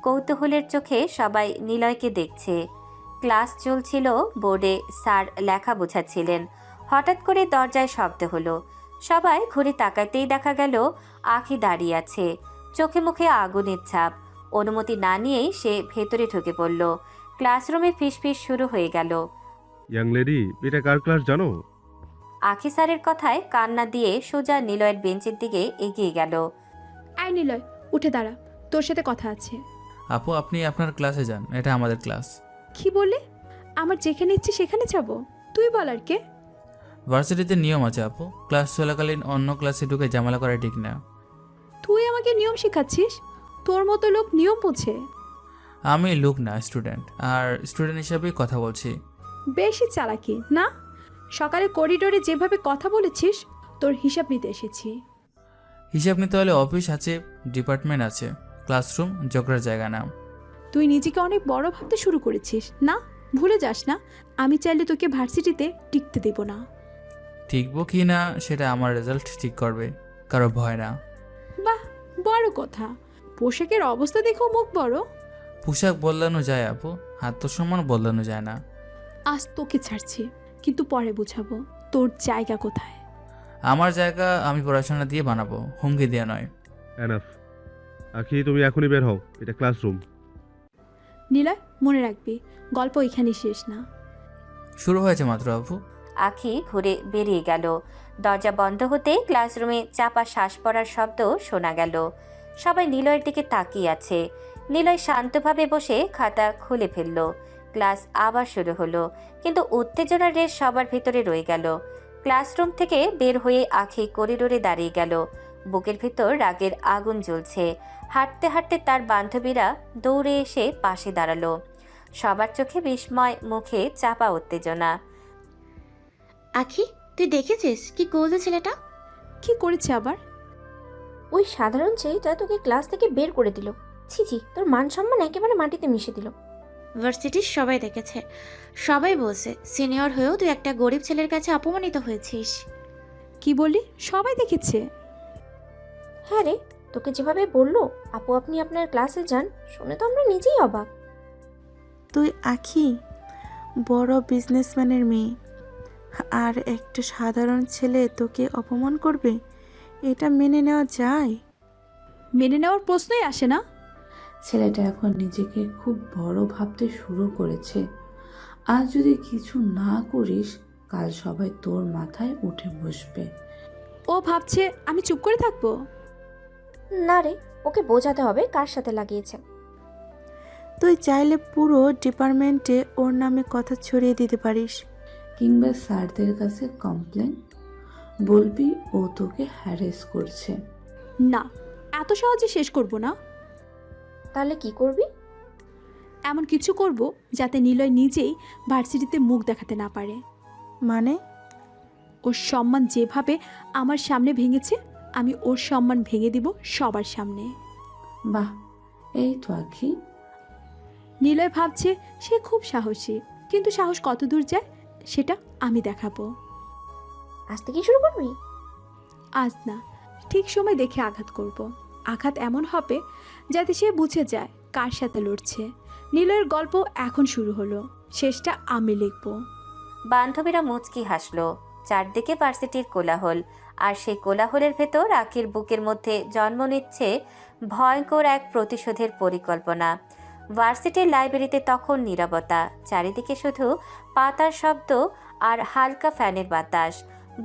কৌতূহলের চোখে সবাই নিলয়কে দেখছে। ক্লাস চলছিল, বোর্ডে স্যার লেখা বোঝাচ্ছিলেন। হঠাৎ করে দরজায় শব্দ হলো। সবাই ঘুরে তাকাতেই দেখা গেল আখি দাঁড়িয়ে আছে, চোখে মুখে আগুনের ছাপ। অনুমতি না নিয়েই সে ভেতরে ঢুকে পড়ল। ক্লাসরুমে ফিসফিস শুরু হয়ে গেল। ইয়াং লেডি, এটা কার ক্লাস জানো? আখি স্যারের কথায় কান্না দিয়ে সোজা নিলয়ের বেঞ্চের দিকে এগিয়ে গেল। আয় নিলয়, উঠে দাঁড়া, তোর সাথে কথা আছে। আপু, আপনি আপনার ক্লাসে যান, এটা আমাদের ক্লাস। কি বলে? আমার যেখানে ইচ্ছে সেখানে যাব? তুই বলার কে? ভার্সিটিতে নিয়ম আছে আপু, ক্লাস চলাকালীন অন্য ক্লাসে ঢুকে ঝামেলা করা ঠিক না। তুই আমাকে নিয়ম শেখাচ্ছিস? তোর মতো লোক নিয়ম বোঝে? আমি লোক না, স্টুডেন্ট, আর স্টুডেন্ট হিসাবেই কথা বলছি। বেশি চালাকি না? সকালে করিডোরে যেভাবে কথা বলেছিস, তোর হিসাব নিতে এসেছি। হিসাব নিতে হলে অফিস আছে, ডিপার্টমেন্ট আছে, ক্লাসরুম ঝগড়ার জায়গা না। তুই নিজেকে অনেক বড় ভাবতে শুরু করেছিস না? ভুলে যাস না, আমি চাইলে তোকে ভার্সিটিতে টিকতে দেব না। টিকবো কি না সেটা আমার রেজাল্ট ঠিক করবে, কারো ভয় না। বাহ, বড় কথা। পোশাকের অবস্থা দেখেও মুখ বড়। পোশাক বদলানো যায় আপু, আত্মসম্মান বদলানো যায় না। আজ তোকে ছাড়ছি, কিন্তু পরে বুঝাবো তোর জায়গা কোথায়। আমার জায়গা আমি পড়াশোনা দিয়ে বানাবো, হুমকি দিয়ে নয়। এনাফ। আখি, তুমি এখনই বের হও, এটা ক্লাসরুম। নীলয়, মনে রাখবি, গল্প এখানেই শেষ না। শুরু হয়েছে মাত্র আপু। আখি ঘুরে বেরিয়ে গেল। দরজা বন্ধ হতেই ক্লাসরুমে চাপা শ্বাস পড়ার শব্দ শোনা গেল। সবাই নিলয়ের দিকে তাকিয়ে আছে। নিলয় শান্তভাবে বসে খাতা খুলে ফেলল। ক্লাস আবার শুরু হলো, কিন্তু উত্তেজনার রেশ সবার ভিতরে রয়ে গেল। ক্লাসরুম থেকে বের হয়ে আখি করিডোরে দাঁড়িয়ে গেল। বুকের ভিতর রাগের আগুন জ্বলছে। হাঁটতে হাঁটতে তার বান্ধবীরা দৌড়ে এসে পাশে দাঁড়ালো। সবার চোখে বিস্ময়, মুখে চাপা উত্তেজনা। আখি, তুই দেখেছিস কি করলো ছেলেটা? কি করেছে আবার? ওই সাধারণ ছেলেটা তোকে ক্লাস থেকে বের করে দিল। ছি ছি, তোর মান সম্মান একেবারে মাটিতে মিশে দিল। ভার্সিটির সবাই দেখেছে, সবাই বলছে সিনিয়র হয়েও তুই একটা গরিব ছেলের কাছে অপমানিত হয়েছিস। কি বললি? সবাই দেখেছে? হ্যাঁ রে, তোকে যেভাবে বললো আপু আপনি আপনার ক্লাসে যান, শুনে তো আমরা নিজেই অবাক। তুই আখি বড় বিজনেসম্যানের মেয়ে, আর একটা সাধারণ ছেলে তোকে অপমান করবে, এটা মেনে নেওয়া যায়? মেনে নেওয়ার প্রশ্নই আসে না। ছেলেটা এখন নিজেকে খুব বড় ভাবতে শুরু করেছে। আজ যদি কিছু না করিস, কাল সবাই তোর মাথায় উঠে বসবে। ও ভাবছে আমি চুপ করে থাকবো? না রে, ওকে বোঝাতে হবে কার সাথে লাগিয়েছে। তুই চাইলে পুরো ডিপার্টমেন্টে ওর নামে কথা ছড়িয়ে দিতে পারিস। কিংবা স্যারদের কাছে কমপ্লেন বলবি ও তোকে হ্যারেস করছে। না, এত সহজে শেষ করব না। তাহলে কি করবি? এমন কিছু করব যাতে নিলয় নিজেই ভার্সিটিতে মুখ দেখাতে না পারে। মানে? ওর সম্মান যেভাবে আমার সামনে ভেঙেছে, আমি ওর সম্মান ভেঙে দিব সবার সামনে। বাহ, এই তো আখি। নিলয় ভাবছে সে খুব সাহসী, কিন্তু সাহস কত দূর যায় সেটা আমি দেখাবো। আজ থেকে শুরু করবি? আজ না, ঠিক সময় দেখে আঘাত করব। আঘাত এমন হবে যাতে সে বুঝে যায় কার সাথে লড়ছে। নিলয়ের গল্প এখন শুরু হলো, শেষটা আমি লিখব। বান্ধবীরা মুচকি হাসলো। চারদিকে ভার্সিটির কোলাহল, আর সেই কোলাহলের ভেতর আখির বুকের মধ্যে জন্ম নিচ্ছে ভয়ঙ্কর এক প্রতিশোধের পরিকল্পনা। ভার্সিটির লাইব্রেরিতে তখন নীরবতা, চারিদিকে শুধু পাতার শব্দ আর হালকা ফ্যানের বাতাস।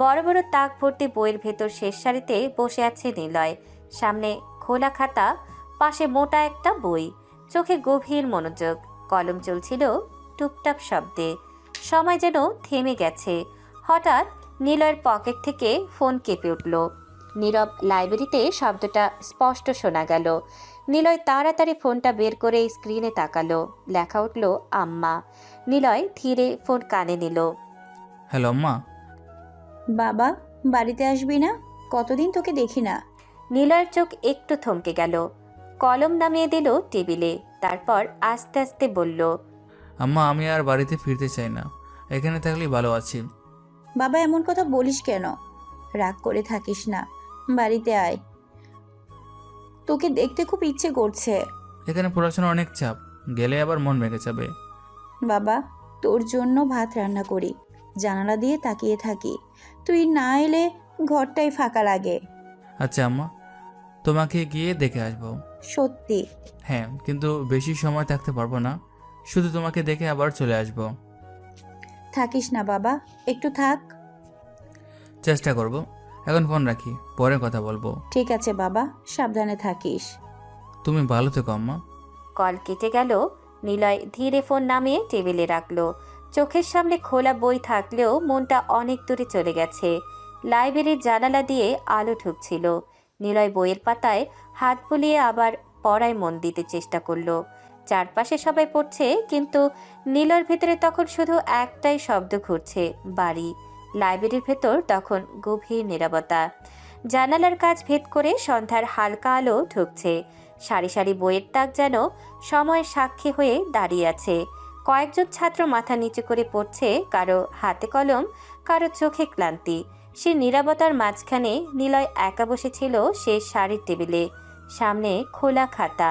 বড় বড় তাক ভর্তি বইয়ের ভেতর শেষ সারিতে বসে আছে নিলয়। সামনে খোলা খাতা, পাশে মোটা একটা বই, চোখে গভীর মনোযোগ। কলম চলছিল টুপটাপ শব্দে। সময় যেন থেমে গেছে। হঠাৎ নিলয়ের পকেট থেকে ফোন কেঁপে উঠল। নীরব লাইব্রেরিতে শব্দটা স্পষ্ট শোনা গেল। নিলয় তাড়াতাড়ি ফোনটা বের করে স্ক্রিনে তাকালো। লেখা উঠল আম্মা। নিলয় ধীরে ফোন কানে নিল। হ্যালো আম্মা। বাবা, বাড়িতে আসবি না? কতদিন তোকে দেখি না। নিলয়ের চোখ একটু থমকে গেল। কলম নামিয়ে দিল টেবিলে, তারপর আস্তে আস্তে বলল, আম্মা আমি আর বাড়িতে ফিরতে চাই না, এখানে থাকলেই ভালো আছি। বাবা, এমন কথা বলিস কেন? রাগ করে থাকিস না, বাড়িতে আয়, তোকে দেখতে খুব ইচ্ছে করছে। এখানে পড়াশোনা অনেক চাপ, গেলে আবার মন ভেঙে যাবে। বাবা, তোর জন্য ভাত রান্না করি, জানালা দিয়ে তাকিয়ে থাকি, তুই না এলে ঘরটাই ফাঁকা লাগে। আচ্ছা আম্মা, তোমাকে গিয়ে দেখে আসবো। সত্যি? হ্যাঁ, কিন্তু বেশি সময় থাকতে পারবো না, শুধু তোমাকে দেখে আবার চলে আসবো। থাকিস না বাবা, একটু থাক। চেষ্টা করব। এখন ফোন রাখি, পরে কথা বলবো। ঠিক আছে বাবা, সাবধানে থাকিস। তুমি ভালো থেকো আম্মা। কল কেটে গেল। নিলয় ধীরে ফোন নামিয়ে টেবিলে রাখলো। চোখের সামনে খোলা বই থাকলেও মনটা অনেক দূরে চলে গেছে। লাইব্রেরির জানালা দিয়ে আলো ঢুকছিল। নিলয় বইয়ের পাতায় হাত বুলিয়ে আবার পড়ায় মন দিতে চেষ্টা করলো। চারপাশে সবাই পড়ছে, কিন্তু নিলয়ের ভেতরে তখন শুধু একটাই শব্দ ঘুরছে, বাড়ি। লাইব্রেরির ভেতর তখন গভীর নীরবতা। জানালার কাজ ভেদ করে সন্ধ্যার হালকা আলো ঢুকছে। সারি সারি বইয়ের তাক যেন সময়ের সাক্ষী হয়ে দাঁড়িয়ে আছে। কয়েকজন ছাত্র মাথা নিচু করে পড়ছে, কারো হাতে কলম, কারো চোখে ক্লান্তি। সে নীরবতার মাঝখানে নিলয় একা বসেছিল সে শাড়ির টেবিলে। সামনে খোলা খাতা,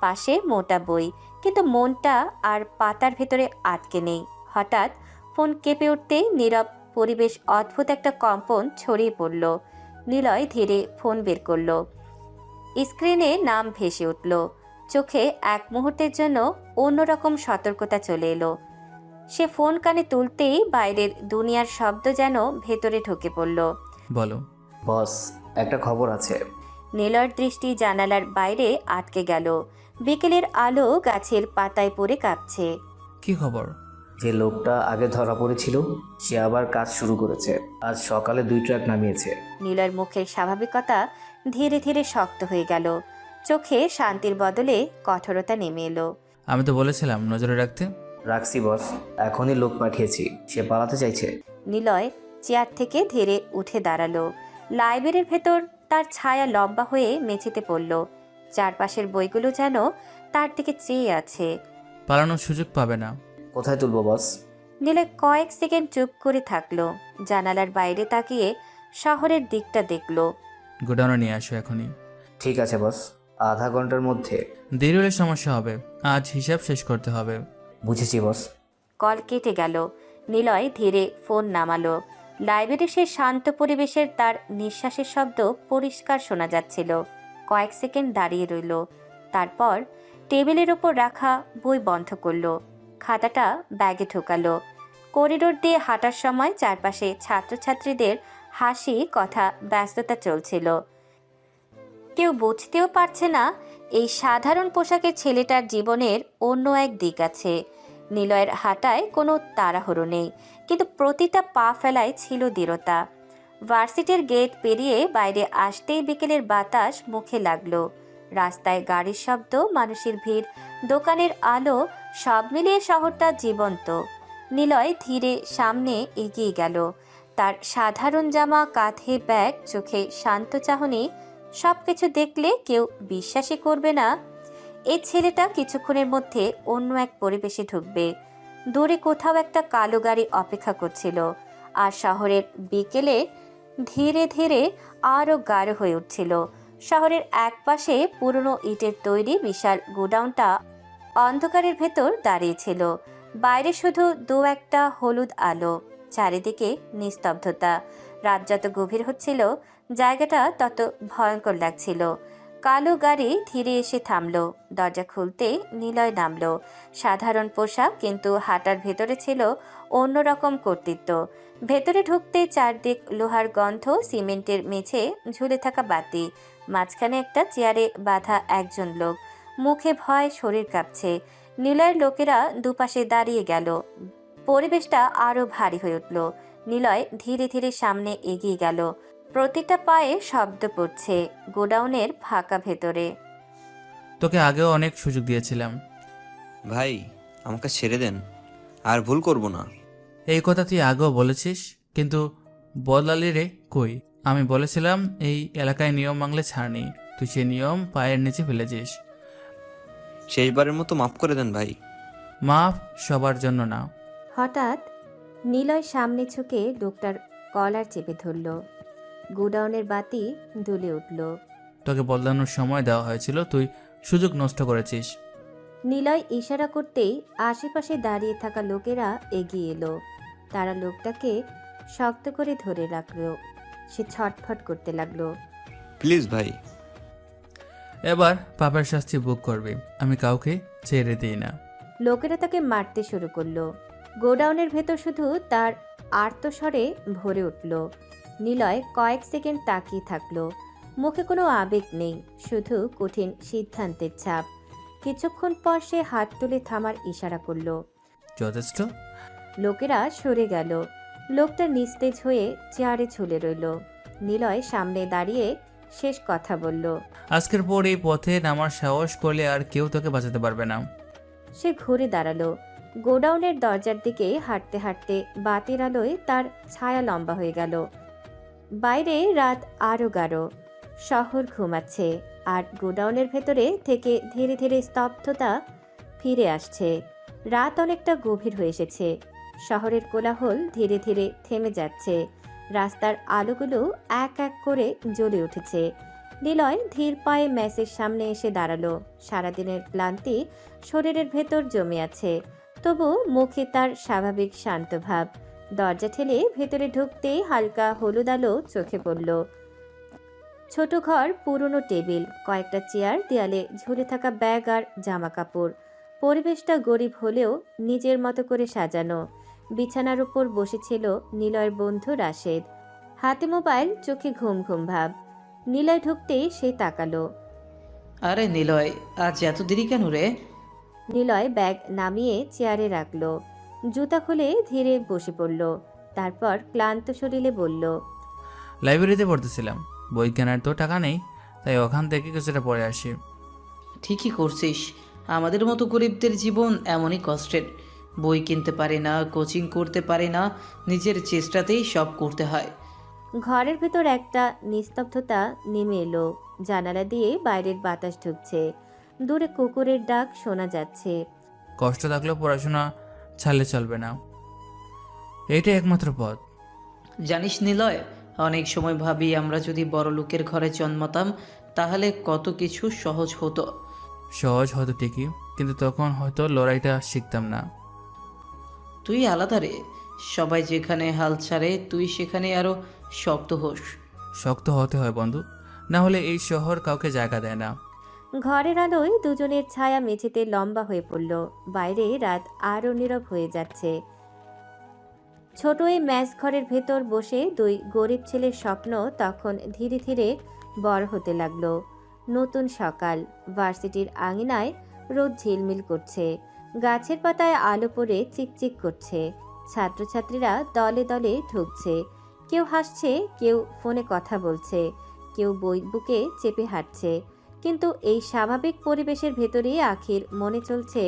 পাশে মোটা বই, কিন্তু মনটা আর পাতার ভেতরে আটকে নেই। হঠাৎ ফোন কেঁপে উঠতে নীরব পরিবেশ অদ্ভুত একটা কম্পন ছড়িয়ে পড়ল। নিলয় ধীরে ফোন বের করলো। স্ক্রিনে নাম ভেসে উঠল। চোখে এক মুহূর্তের জন্য অন্যরকম সতর্কতা চলে এলো। সে ফোন কানে তুলতেই বাইরের দুনিয়ার শব্দ যেন ভেতরে ঢুকে পড়ল। বলো। বস, একটা খবর আছে। নিলয়ের দৃষ্টি জানালার বাইরে আটকে গেল। বিকেলের আলো গাছের পাতায় পড়ে কাঁপছে। কি খবর? যে লোকটা আগে ধরা পড়েছিল সে আবার কাজ শুরু করেছে। আজ সকালে 2 ট্রাক নামিয়েছে। নিলয়ের মুখের স্বাভাবিকতা ধীরে ধীরে শক্ত হয়ে গেল। চোখে শান্তির বদলে কঠোরতা নেমে এলো। আমি তো বলেছিলাম নজরে রাখতে। রাখছি বস, এখনই লোক পাঠিয়েছি। সে পালাতে চাইছে। নিলয় চেয়ার থেকে ধীরে উঠে দাঁড়ালো। লাইব্রেরির ভেতর তার ছায়া লম্বা হয়ে মেঝেতে পড়ল। চারপাশের বইগুলো যেন তার দিকে চেয়ে আছে। পালানোর সুযোগ পাবে না। কোথায় তুলবো বস? নিলয় কয়েক সেকেন্ড চুপ করে থাকলো। জানালার বাইরে তাকিয়ে শহরের দিকটা দেখলো। গোডাউনে নিয়ে আসো এখনই। ঠিক আছে বস, আধা ঘন্টার মধ্যে। দেরি হলে সমস্যা হবে, আজ হিসাব শেষ করতে হবে। বুঝেছি বস। কল কেটে গেল। নিলয় ধীরে ফোন নামালো। লাইব্রেরির সে শান্ত পরিবেশের তার নিঃশ্বাসের শব্দ পরিষ্কার শোনা যাচ্ছিল। কয়েক সেকেন্ড দাঁড়িয়ে রইল, তারপর টেবিলের ওপর রাখা বই বন্ধ করলো। খাতাটা ব্যাগে ঢোকালো। করিডোর দিয়ে হাঁটার সময় চারপাশে ছাত্রছাত্রীদের হাসি, কথা, ব্যস্ততা চলছিল। কেউ বুঝতেও পারছে না এই সাধারণ পোশাকের ছেলেটার জীবনের অন্য এক দিক আছে। নিলয়ের হাঁটায় কোনো তাড়াহুড়ো নেই, কিন্তু প্রতিটা পা ফেলায় ছিল দৃঢ়তা। ভার্সিটির গেট পেরিয়ে বাইরে আসতেই বিকেলের বাতাস মুখে লাগলো। রাস্তায় গাড়ির শব্দ, মানুষের ভিড়, দোকানের আলো, সব মিলিয়ে শহরটা জীবন্ত। নিলয় ধীরে সামনে এগিয়ে গেল। তার সাধারণ জামা, কাঁধে ব্যাগ, চোখে শান্ত চাহনি, সব কিছু দেখলে কেউ বিশ্বাসই করবে না এই ছেলেটা কিছুক্ষণের মধ্যে অন্য এক পরিবেশে ঢুকবে। দূরে কোথাও একটা কালো গাড়ি অপেক্ষা করছিল, আর শহরের বিকেলে ধীরে ধীরে আরও গাঢ় হয়ে উঠছিল। শহরের একপাশে পুরনো ইটের তৈরি বিশাল গোডাউনটা অন্ধকারের ভেতর দাঁড়িয়েছিল। বাইরে শুধু দু একটা হলুদ আলো, চারিদিকে নিস্তব্ধতা। রাত যত গভীর হচ্ছিল জায়গাটা তত ভয়ঙ্কর লাগছিল। কালো গাড়ি ধীরে এসে থামলো। দরজা খুলতে নিলয় নামলো। সাধারণ পোশাক, কিন্তু হাঁটার ভেতরে ছিল অন্যরকম কর্তৃত্ব। ভেতরে ঢুকতে চারদিক লোহার গন্ধ, সিমেন্টের মেঝে ঝুলে থাকা বাতি, মাঝখানে একটা চেয়ারে বাঁধা একজন লোক, মুখে ভয়, শরীর কাঁপছে। নিলয়ের লোকেরা দুপাশে দাঁড়িয়ে গেল। পরিবেশটা আরও ভারী হয়ে উঠল। নিলয় ধীরে ধীরে সামনে এগিয়ে গেল। প্রতিটা পায়ে শব্দ পড়ছে গোডাউনের ফাঁকা ভেতরে। তোকে আগেও অনেক সুযোগ দিয়েছিলাম। ভাই, আমাকে ছেড়ে দেন, আর ভুল করব না। এই কথা তুই আগেও বলেছিস, কিন্তু বদলালি রে কই? আমি বলেছিলাম এই এলাকায় নিয়ম মানলে ছাড় নেই, তুই সে নিয়ম পায়ের নিচে ফেলেছিস। শেষবারের মতো মাফ করে দেন ভাই। মাফ সবার জন্য না। হঠাৎ নিলয় সামনে ঝুঁকে লোকটার কলার চেপে ধরল। গোডাউনের বাতি দুলে উঠল। তোকে বদলানোর সময় দেওয়া হয়েছিল, তুই সুযোগ নষ্ট করেছিস। নিলয় ইশারা করতেই আশেপাশে দাঁড়িয়ে থাকা লোকেরা এগিয়ে এলো। তারা লোকটাকে শক্ত করে ধরে রাখলো। সে ছটফট করতে লাগলো। প্লিজ ভাই। এবার পাপের শাস্তি ভোগ করবে, আমি কাউকে ছেড়ে দিই না। লোকেরা তাকে মারতে শুরু করলো। গোডাউনের ভেতর শুধু তার আর্তস্বরে ভরে উঠল। নিলয় কয়েক সেকেন্ড তাকিয়ে থাকলো। মুখে কোনো আবেগ নেই, শুধু কঠিন সিদ্ধান্তের ছাপ। কিছুক্ষণ পর সে হাত তুলে থামার ইশারা করলো। যথেষ্ট। লোকেরা সরে গেল। লোকটা নিস্তেজ হয়ে চেয়ারে ঝুলে রইল। নিলয় সামনে দাঁড়িয়ে শেষ কথা বলল। আজকের পর এই পথে নামার সাহস করলে আর কেউ তোকে বাঁচাতে পারবে না। সে ঘুরে দাঁড়ালো। গোডাউনের দরজার দিকে হাঁটতে হাঁটতে বাতির আলোয় তার ছায়া লম্বা হয়ে গেল। বাইরে রাত আরো গাঢ়। শহর ঘুমাচ্ছে আর গোডাউনের ভেতরে থেকে ধীরে ধীরে স্তব্ধতা ফিরে আসছে। রাত অনেকটা গভীর হয়ে এসেছে। শহরের কোলাহল ধীরে ধীরে থেমে যাচ্ছে। রাস্তার আলোগুলো এক এক করে জ্বলে উঠেছে। নিলয় ধীর পায়ে মেসের সামনে এসে দাঁড়ালো। সারাদিনের ক্লান্তি শরীরের ভেতর জমে আছে, তবু মুখে তার স্বাভাবিক শান্ত ভাব। দরজা ঠেলে ভেতরে ঢুকতেই হালকা হলুদ আলো চোখে পড়ল। ছোট ঘর, পুরনো টেবিল, কয়েকটা চেয়ার, দেয়ালে ঝুলে থাকা ব্যাগ আর জামা কাপড়। পরিবেশটা গরিব হলেও নিজের মতো করে সাজানো। বিছানার উপর বসেছিল নিলয়ের বন্ধু রাশেদ। হাতে মোবাইল, চোখে ঘুম ঘুম ভাব। নিলয় ঢুকতেই সে তাকালো। আরে নিলয়, আজ এত দেরি কেন রে? নিলয় ব্যাগ নামিয়ে চেয়ারে রাখলো। জুতা খুলে ধীরে বসে পড়ল। তারপর ক্লান্ত শরীরে বলল, লাইব্রেরিতে পড়তেছিলাম, বই কেনার তো টাকা নেই, তাই ওখান থেকে কিছুটা পড়ে আসি। ঠিকই করছিস, আমাদের মতো গরিবদের জীবন এমনই কষ্টের। বই কিনতে পারে না, কোচিং করতে পারে না, নিজের চেষ্টাতেই সব করতে হয়। ঘরের ভেতর একটা নিস্তব্ধতা নেমে এলো। জানালা দিয়ে বাইরের বাতাস ঢুকছে। দূরে কুকুরের ডাক শোনা যাচ্ছে। কষ্ট থাকলেও পড়াশোনা ছাড়লে চলবে না, এইটাই একমাত্র পথ। জানিস নিলয়, অনেক সময় ভাবি আমরা যদি বড় লোকের ঘরে জন্মতাম তাহলে কত কিছু সহজ হতো। সহজ হয়তো ঠিকই, কিন্তু তখন হয়তো লড়াইটা শিখতাম না। তুই আলাদা রে, সবাই যেখানে হাল ছাড়ে তুই সেখানে আরো শক্ত হোস। শক্ত হতে হয় বন্ধু, না হলে এই শহর কাউকে জায়গা দেয় না। ঘরের আলোয় দুজনের ছায়া মেঝেতে লম্বা হয়ে পড়ল। বাইরে রাত আরও নীরব হয়ে যাচ্ছে। ছোট এই ম্যাচ ঘরের ভেতর বসে দুই গরিব ছেলের স্বপ্ন তখন ধীরে ধীরে বড় হতে লাগলো। নতুন সকাল, ভার্সিটির আঙিনায় রোদ ঝিলমিল করছে। গাছের পাতায় আলো পড়ে চিকচিক করছে। ছাত্রছাত্রীরা দলে দলে ঢুকছে। কেউ হাসছে, কেউ ফোনে কথা বলছে, কেউ বই বুকে চেপে হাঁটছে। কিন্তু এই স্বাভাবিক পরিবেশের ভেতরেই আখির মনে চলছে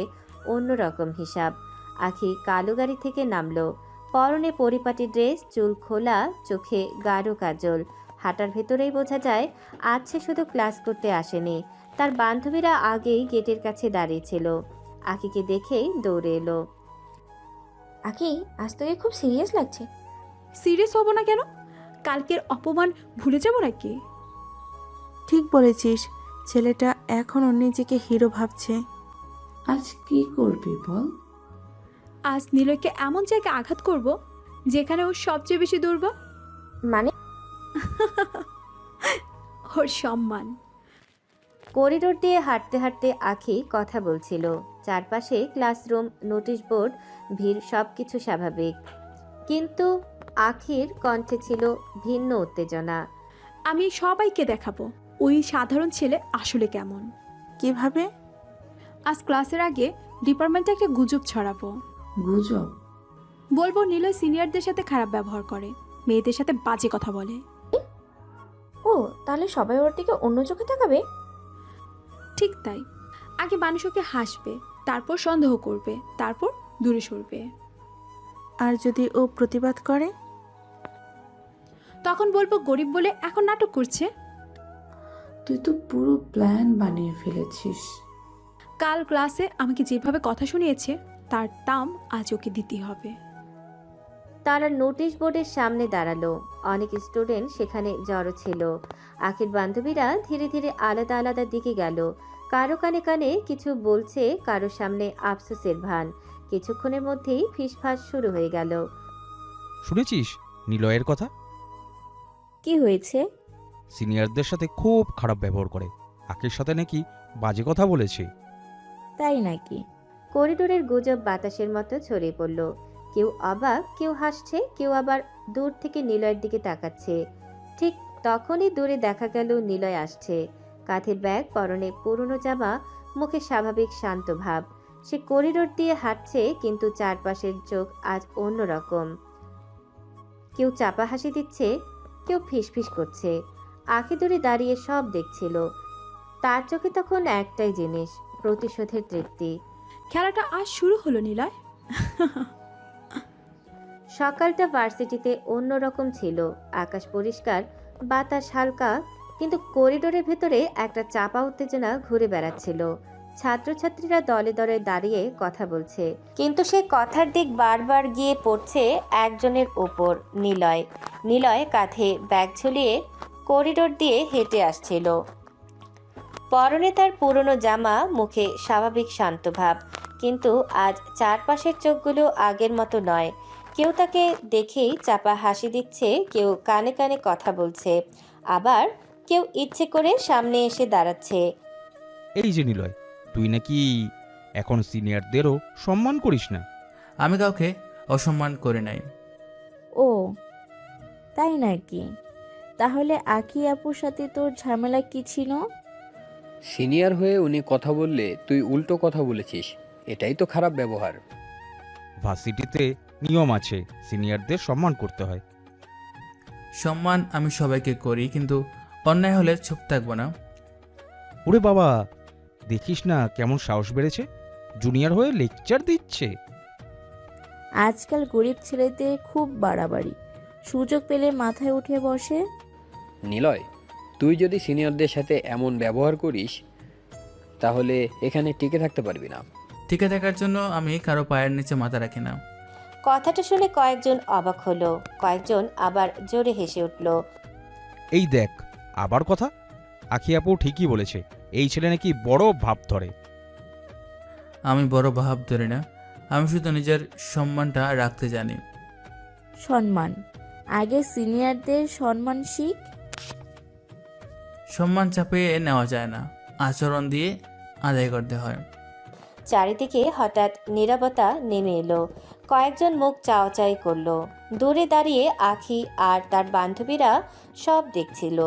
অন্যরকম হিসাব। আখি কালো গাড়ি থেকে নামলো। পরনে পরিপাটি ড্রেস, চুল খোলা, চোখে গাঢ় কাজল। হাঁটার ভেতরেই বোঝা যায় আজ সে শুধু ক্লাস করতে আসেনি। তার বান্ধবীরা আগেই গেটের কাছে দাঁড়িয়েছিল। আখিকে দেখেই দৌড়ে এলো। আকি, আজ তোকে খুব সিরিয়াস লাগছে। সিরিয়াস হব না কেন? কালকের অপমান ভুলে যাব নাকি? ঠিক বলেছিস, ছেলেটা এখনও নিজেকে হিরো ভাবছে। আজ কি করবি বল? আজ নিলয়কে এমন জায়গায় আঘাত করব যেখানে ও সবচেয়ে বেশি দুর্বল, মানে ওর সম্মান। করিডোর দিয়ে হাঁটতে হাঁটতে আখি কথা বলছিল। চারপাশে ক্লাসরুম, নোটিশ বোর্ড, ভিড়, সবকিছু স্বাভাবিক, কিন্তু আখির কণ্ঠে ছিল ভিন্ন উত্তেজনা। আমি সবাইকে দেখাবো ওই সাধারণ ছেলে আসলে কেমন। কিভাবে? আজ ক্লাসের আগে ডিপার্টমেন্টে একটা গুজব ছড়াবো। গুজব? বলবো নিলয় সিনিয়রদের সাথে খারাপ ব্যবহার করে, মেয়েদের সাথে বাজে কথা বলে। ও, তাহলে সবাই ওর দিকে অন্য চোখে তাকাবে? ঠিক তাই। আগে মানুষ ওকে হাসবে, তারপর সন্দেহ করবে, তারপর দূরে সরবে। আর যদি ও প্রতিবাদ করে? তখন বলবো গরিব বলে এখন নাটক করছে। তুই তো পুরো প্ল্যান বানিয়ে ফেলেছিস। কাল ক্লাসে আমাকে যেভাবে কথা শুনিয়েছে তার দাম আজ ওকে দিতে হবে। তারা নোটিশ বোর্ডের সামনে দাঁড়ালো। অনেক স্টুডেন্ট সেখানে জড়ো ছিল। আখির বান্ধবীরা ধীরে ধীরে আলাদা আলাদা দিকে গেল। কারো কানে কানে কিছু বলছে, কারো সামনে আফসোসের ভান। কিছুক্ষণের মধ্যেই ফিসফাস শুরু হয়ে গেল। শুনেছিস নিলয়ের কথা? কি হয়েছে? সিনিয়রদের সাথে খুব খারাপ ব্যবহার করে, আখির সাথে নাকি বাজে কথা বলেছে। তাই নাকি? করিডোরের গুজব বাতাসের মতো ছড়িয়ে পড়ল। কেউ অবাক, কেউ হাসছে, কেউ আবার দূর থেকে নিলয়ের দিকে তাকাচ্ছে। ঠিক তখনই দূরে দেখা গেল নিলয় আসছে। কাঁধে ব্যাগ, পরনে পুরনো জামা, মুখে স্বাভাবিক শান্ত ভাব। সে করিডোর দিয়ে হাঁটছে, কিন্তু চারপাশের চোখ আজ অন্যরকম। কেউ চাপা হাসি দিচ্ছে, কেউ ফিসফিস করছে। আঁখি দূরে দাঁড়িয়ে সব দেখছিল। তার চোখে তখন একটাই জিনিস, প্রতিশোধের তৃপ্তি। খেলাটা আজ শুরু হলো নিলয়। সকালটা ভার্সিটিতে অন্যরকম ছিল। আকাশ পরিষ্কার, বাতাস হালকা, কিন্তু করিডোরের ভেতরে একটা চাপা উত্তেজনা ঘুরে বেড়াচ্ছিল। ছাত্রছাত্রীরা দলে দলে দাঁড়িয়ে কথা বলছে, কিন্তু সেই কথার দিক বারবার গিয়ে পড়ছে একজনের ওপর, নিলয়। নিলয় কাঁধে ব্যাগ ঝুলিয়ে করিডোর দিয়ে হেঁটে আসছিল। পরনে তার পুরনো জামা, মুখে স্বাভাবিক শান্ত ভাব, কিন্তু আজ চারপাশের চোখগুলো আগের মতো নয়। কেউ তাকে দেখেই চাপা হাসি দিচ্ছে, কেউ কানে কানে কথা বলছে, আবার কেউ ইচ্ছে করে সামনে এসে দাঁড়াচ্ছে। এই যে নিলয়, তুই নাকি এখন সিনিয়রদেরও সম্মান করিস না? আমি কাউকে অসম্মান করে নাই। ও তাই নাকি? তাহলে আঁখি আপুর সাথে তোর ঝামেলা কি ছিল? সিনিয়র হয়ে উনি কথা বললে তুই উল্টো কথা বলেছিস, এটাই তো খারাপ ব্যবহার। ভার্সিটিতে নিয়ম আছে, সিনিয়রদের সম্মান করতে হয়। সম্মান আমি সবাইকে করি, কিন্তু অন্যায় হলে চুপ থাকবো না। ওরে বাবা, দেখিস না কেমন সাহস বেড়েছে, জুনিয়র হয়ে লেকচার দিচ্ছে। আজকাল গরিব ছেলেদের খুব বাড়াবাড়ি, সুযোগ পেলে মাথায় উঠে বসে। নিলয়, তুই যদি সিনিয়রদের সাথে এমন ব্যবহার করিস তাহলে এখানে টিকে থাকতে পারবি না। টিকে থাকার জন্য আমি কারো পায়ের নিচে মাথা রাখি না। কথাটা শুনে কয়েকজন অবাক হলো, কয়েকজন আবার জোরে হেসে উঠল। এই দেখ আবার কথা, আঁখি আপু ঠিকই বলেছে, এই ছেলে নাকি বড় ভাব ধরে। আমি বড় ভাব ধরি না, আমি শুধু নিজের সম্মানটা রাখতে জানি। সম্মান আগে সিনিয়রদের সম্মান শিখ। সম্মান চাপিয়ে নেওয়া যায় না, আচরণ দিয়ে আদায় করতে হয়। চারিদিকে হঠাৎ নীরবতা নেমে এলো। কয়েকজন মুখ চাওয়াচাই করলো। দূরে দাঁড়িয়ে আঁখি আর তার বান্ধবীরা সব দেখছিল।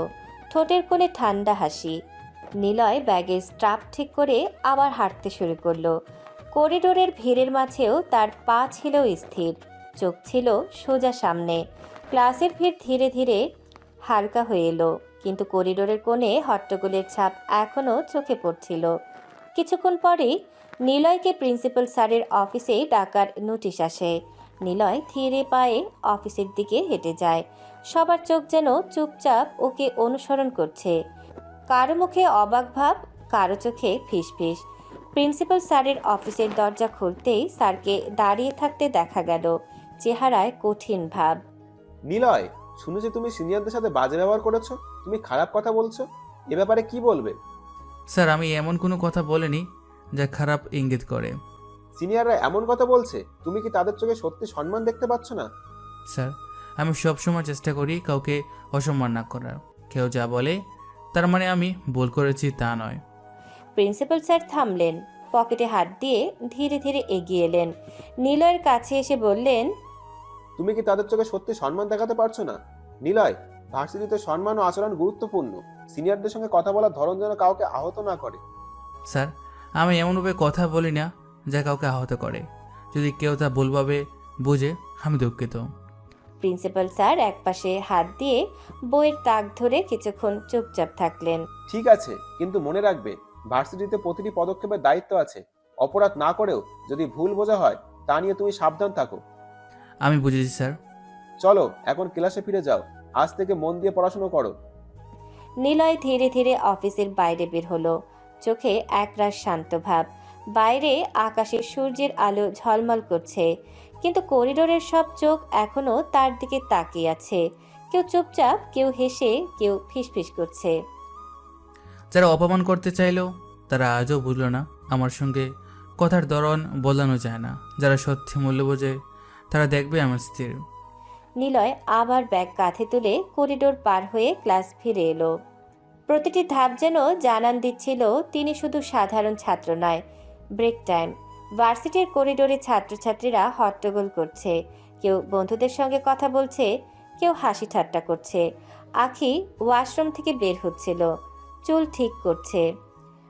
ঠোঁটের কোণে ঠান্ডা হাসি। নিলয় ব্যাগের স্ট্রাপ ঠিক করে আবার হাঁটতে শুরু করলো। করিডোরের ভিড়ের মাঝেও তার পা ছিল স্থির, চোখ ছিল সোজা সামনে। ক্লাসের ভিড় ধীরে ধীরে হালকা হয়ে এলো, কিন্তু করিডোরের কোণে হট্টগোলের ছাপ এখনও চোখে পড়ছিল। কিছুক্ষণ পরেই নিলয়কে প্রিন্সিপাল স্যারের অফিসে ডাকার নোটিশ আসে। নিলয় ধীরে পায়ে অফিসের দিকে হেঁটে যায়। সবার চোখ যেন চুপচাপ ওকে অনুসরণ করছে। কারো মুখে অবাক ভাব, কারো চোখে ফিসফিস। প্রিন্সিপাল স্যারের অফিসের দরজা খুলতেই স্যারকে দাঁড়িয়ে থাকতে দেখা গেল, চেহারায় কঠিন ভাব। নিলয়, শুনেছি তুমি সিনিয়রদের সাথে বাজে ব্যবহার করেছো, তুমি খারাপ কথা বলছো, এ ব্যাপারে কি বলবে? স্যার, আমি এমন কোনো কথা বলিনি যা খারাপ ইঙ্গিত করে। সিনিয়ররা এমন কথা বলছে, তুমি কি তাদের চোখে সত্যি সম্মান দেখতে পাচ্ছ না? স্যার, আমি সবসময় চেষ্টা করি কাউকে অসম্মান না করার। কেউ যা বলে তার মানে আমি ভুল করেছি তা নয়। প্রিন্সিপাল স্যার থামলেন, পকেটে হাত দিয়ে ধীরে ধীরে এগিয়ে এলেন। নিলয়ের কাছে এসে বললেন, তুমি কি তাদের চোখে সত্যি সম্মান দেখাতে পারছো না? নিলয়, ভার্সিটিতে সম্মান ও আচরণ গুরুত্বপূর্ণ। সিনিয়রদের সঙ্গে কথা বলার ধরন যেন কাউকে আহত না করে। স্যার, আমি এমনভাবে কথা বলি না যা কাউকে আহত করে। যদি কেউ তা ভুলভাবে বুঝে, আমি দুঃখিত। প্রিন্সিপাল স্যার একপাশে হাত দিয়ে বইয়ের তাক ধরে কিছুক্ষণ চুপচাপ থাকলেন। ঠিক আছে, কিন্তু মনে রাখবে, ভার্সিটিতে প্রতিটি পদক্ষেপের দায়িত্ব আছে। অপরাধ না করেও যদি ভুল বোঝা হয়, তা নিয়ে তুমি সাবধান থাকো। আমি বুঝেছি স্যার। চলো এখন ক্লাসে ফিরে যাও, আজ থেকে মন দিয়ে পড়াশোনা করো। নিলয় ধীরে ধীরে অফিসের বাইরে বের হলো, চোখে একরাশ শান্ত ভাব। বাইরে আকাশে সূর্যের আলো ঝলমল করছে, কিন্তু করিডোরের সব চোখ এখনো তার দিকে তাকিয়ে আছে। কেউ চুপচাপ, কেউ হেসে, কেউ ফিসফিস করছে। যারা অপমান করতে চাইলো তারা আজও বুঝলো না আমার সঙ্গে কথার ধরন বদলানো যায় না। যারা সত্যি মূল্য বোঝে তারা দেখবে আমার স্থির। নিলয় আবার ব্যাগ কাঁধে তুলে করিডোর পার হয়ে ক্লাস ফিরে এলো। প্রতিটি ধাপ যেন জানান দিচ্ছিল তিনি শুধু সাধারণ ছাত্র নয়। Break time. ভার্সিটির করিডোরে ছাত্রছাত্রীরা হট্টগোল করছে, কেউ বন্ধুদের সঙ্গে কথা বলছে, কেউ হাসি ঠাট্টা করছে। আঁখি ওয়াশরুম থেকে বের হচ্ছিল, চুল ঠিক করছে।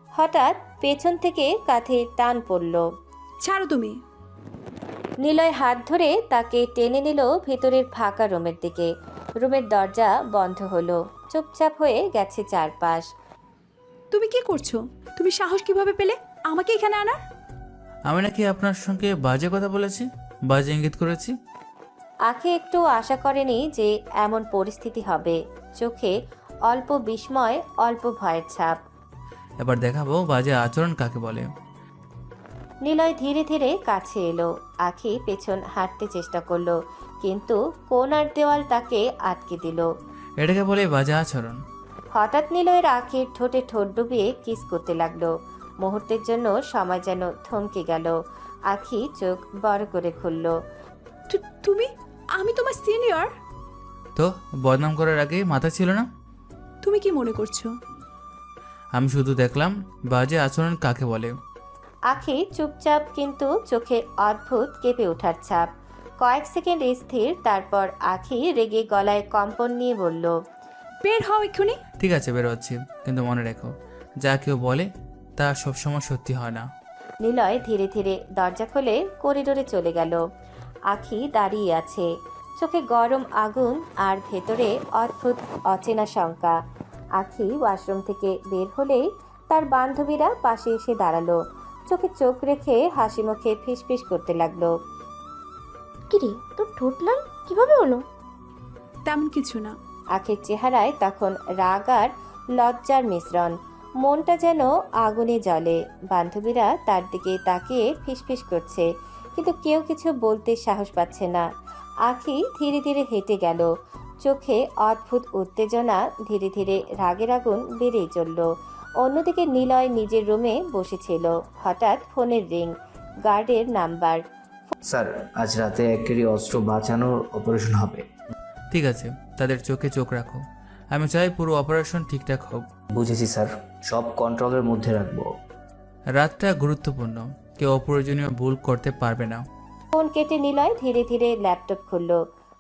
হঠাৎ পেছন থেকে কাঁধে টান পড়ল। ছাড়ো তুমি। নিলয় হাত ধরে তাকে টেনে নিল ভেতরের ফাঁকা রুমের দিকে। রুমের দরজা বন্ধ হলো। চুপচাপ হয়ে গেছে চারপাশ। তুমি কি করছো? তুমি সাহস কিভাবে পেলে আমাকে এখানে আনার? আমি নাকি আপনার সঙ্গে বাজে কথা বলেছি, বাজে ইঙ্গিত করেছি? আঁখি একটু আশা করেনি যে এমন পরিস্থিতি হবে। চোখে অল্প বিস্ময়, অল্প ভয়ের ছাপ। এবার দেখাবো বাজে আচরণ কাকে বলে। নিলয় ধীরে ধীরে কাছে এলো। আঁখি পেছন হাঁটতে চেষ্টা করলো, কিন্তু কোণার দেওয়াল তাকে আটকে দিল। এটাকে বলে বাজে আচরণ? হঠাৎ নিলয়ের আঁখির ঠোঁটে ঠোঁট ডুবিয়ে কিস করতে লাগলো। মুহূর্তের জন্য সময় যেন থমকে গেল। আঁখি চোখ বড় করে খুলল। তুমি? আমি তোমার সিনিয়র? তো বদনাম করার আগে মাথা ছিল না? তুমি কি মনে করছো? আমি শুধু দেখলাম বাজে আচরণ কাকে বলে। আঁখি চুপচাপ, কিন্তু চোখে অদ্ভুত কেঁপে ওঠার ছাপ। কয়েক সেকেন্ড স্থির, তারপর আঁখি রেগে গলায় কম্পন নিয়ে বলল, বের হও এক্ষুনি। ঠিক আছে, বেরোচ্ছি, কিন্তু মনে রেখো যা কেউ বলে তা সবসময় সত্যি হয় না। নিলয় ধীরে ধীরে দরজা খুলে করিডোরে চলে গেল। আঁখি দাঁড়িয়ে আছে, চোখে গরম আগুন আর ভেতরে অদ্ভুত অচেনা শঙ্কা। আঁখি ওয়াশরুম থেকে বের হলেই তার বান্ধবীরা পাশে এসে দাঁড়ালো। চোখে চোখ রেখে হাসি মুখে ফিসফিস করতে লাগলো। কিরে, তোর ঠোঁট লাল কিভাবে হলো? তেমন কিছু না। আঁখির চেহারায় তখন রাগ আর লজ্জার মিশ্রণ। মনটা যেন আগুনে জ্বলে। বান্ধবীরা তার দিকে তাকিয়ে ফিসফিস করছে, কিন্তু কেউ কিছু বলতে সাহস পাচ্ছে না। আঁখি ধীরে ধীরে হেঁটে গেল। চোখে অদ্ভুত উত্তেজনা। ধীরে ধীরে রাগের আগুন বেড়েই চলল। অন্যদিকে নিলয় নিজের রুমে বসেছিল। হঠাৎ ফোনের রিং। গার্ডের নাম্বার। স্যার, আজ রাতে একেরই অস্ত্র বাঁচানোর অপারেশন হবে। ঠিক আছে, তাদের চোখে চোখ রাখো। আমি চাই পুরো অপারেশন ঠিকঠাক হোক। বুঝেছি স্যার, সব কন্ট্রোলের মধ্যে রাখবো। রাতটা গুরুত্বপূর্ণ, কেউ অপ্রয়োজনীয় ভুল করতে পারবে না। ফোন কেটে নিলয় ধীরে ধীরে ল্যাপটপ খুলল।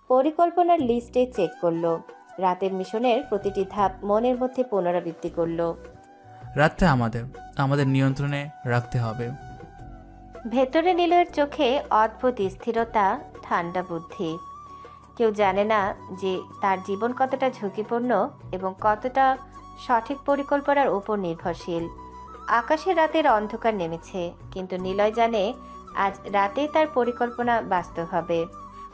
পরিকল্পনার লিস্টে চেক করলো। রাতের মিশনের প্রতিটি ধাপ মনের মধ্যে পুনরাবৃত্তি করলো। রাতটা আমাদের নিয়ন্ত্রণে রাখতে হবে। ভেতরে নিলয়ের চোখে অদ্ভুত স্থিরতা, ঠান্ডা বুদ্ধি। কেউ জানে না যে তার জীবন কতটা ঝুঁকিপূর্ণ এবং কতটা সঠিক পরিকল্পনার উপর নির্ভরশীল। আকাশে রাতের অন্ধকার নেমেছে, কিন্তু নিলয় জানে আজ রাতে তার পরিকল্পনা বাস্তব হবে।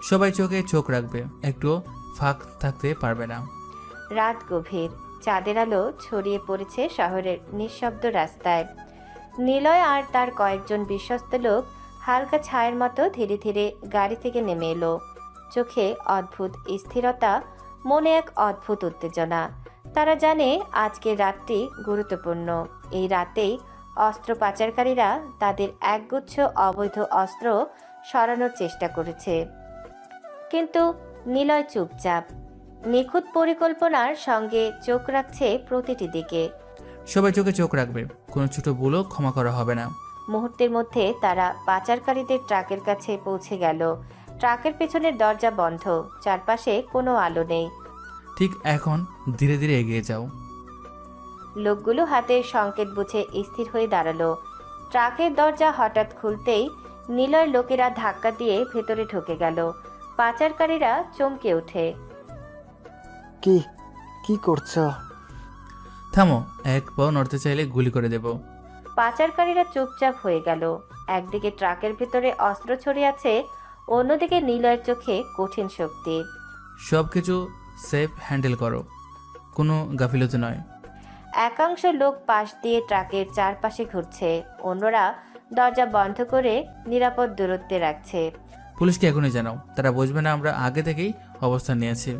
সবাই চোখে চোখ রাখবে, একটুও ফাঁক থাকতে পারবে না। রাত গভীর, চাঁদের আলো ছড়িয়ে পড়েছে শহরের নিঃশব্দ রাস্তায়। নিলয় আর তার কয়েকজন বিশ্বস্ত লোক হালকা ছায়ের মতো ধীরে ধীরে গাড়ি থেকে নেমে এলো। চোখে অদ্ভুত স্থিরতা, মনে এক অদ্ভুত উত্তেজনা। তারা জানে আজকের রাতটি গুরুত্বপূর্ণ। এই রাতেই অস্ত্র পাচারকারীরা তাদের একগুচ্ছ অবৈধ অস্ত্র সরানোর চেষ্টা করেছে। কিন্তু নিলয় চুপচাপ, নিখুঁত পরিকল্পনার সঙ্গে চোখ রাখছে প্রতিটি দিকে। সবাই চোখে চোখ রাখবে, কোনো ছোট ভুলও ক্ষমা করা হবে না। মুহূর্তের মধ্যে তারা পাচারকারীদের ট্রাকের কাছে পৌঁছে গেল। ট্রাকের পেছনের দরজা বন্ধ, চারপাশে কোনো আলো নেই। ঠিক এখন ধীরে ধীরে এগিয়ে যাও। লোকগুলো হাতের সংকেত বুঝে স্থির হয়ে দাঁড়ালো। ট্রাকের দরজা হঠাৎ খুলতেই নিলয় লোকেরা ধাক্কা দিয়ে ভেতরে ঢুকে গেল। পাচারকারীরা চমকে ওঠে। কি করছো? থামো, এক পাও নড়তে চাইলে গুলি করে দেব। পাচারকারীরা চুপচাপ হয়ে গেল। একদিকে ট্রাকের ভিতরে অস্ত্র ছড়িয়ে আছে, অন্যদিকে নিলয়ের চোখে কঠিন শক্তি। সব কিছু সেফ হ্যান্ডেল করো, কোনো গাফিলতি নয়। একাংশ লোক পাশ দিয়ে ট্রাকের চারপাশে ঘুরছে, অন্যরা দরজা বন্ধ করে নিরাপদ দূরত্বে রাখছে। পুলিশকে এখনই জানাও, তারা বুঝবে না আমরা আগে থেকেই অবস্থান নিয়েছি।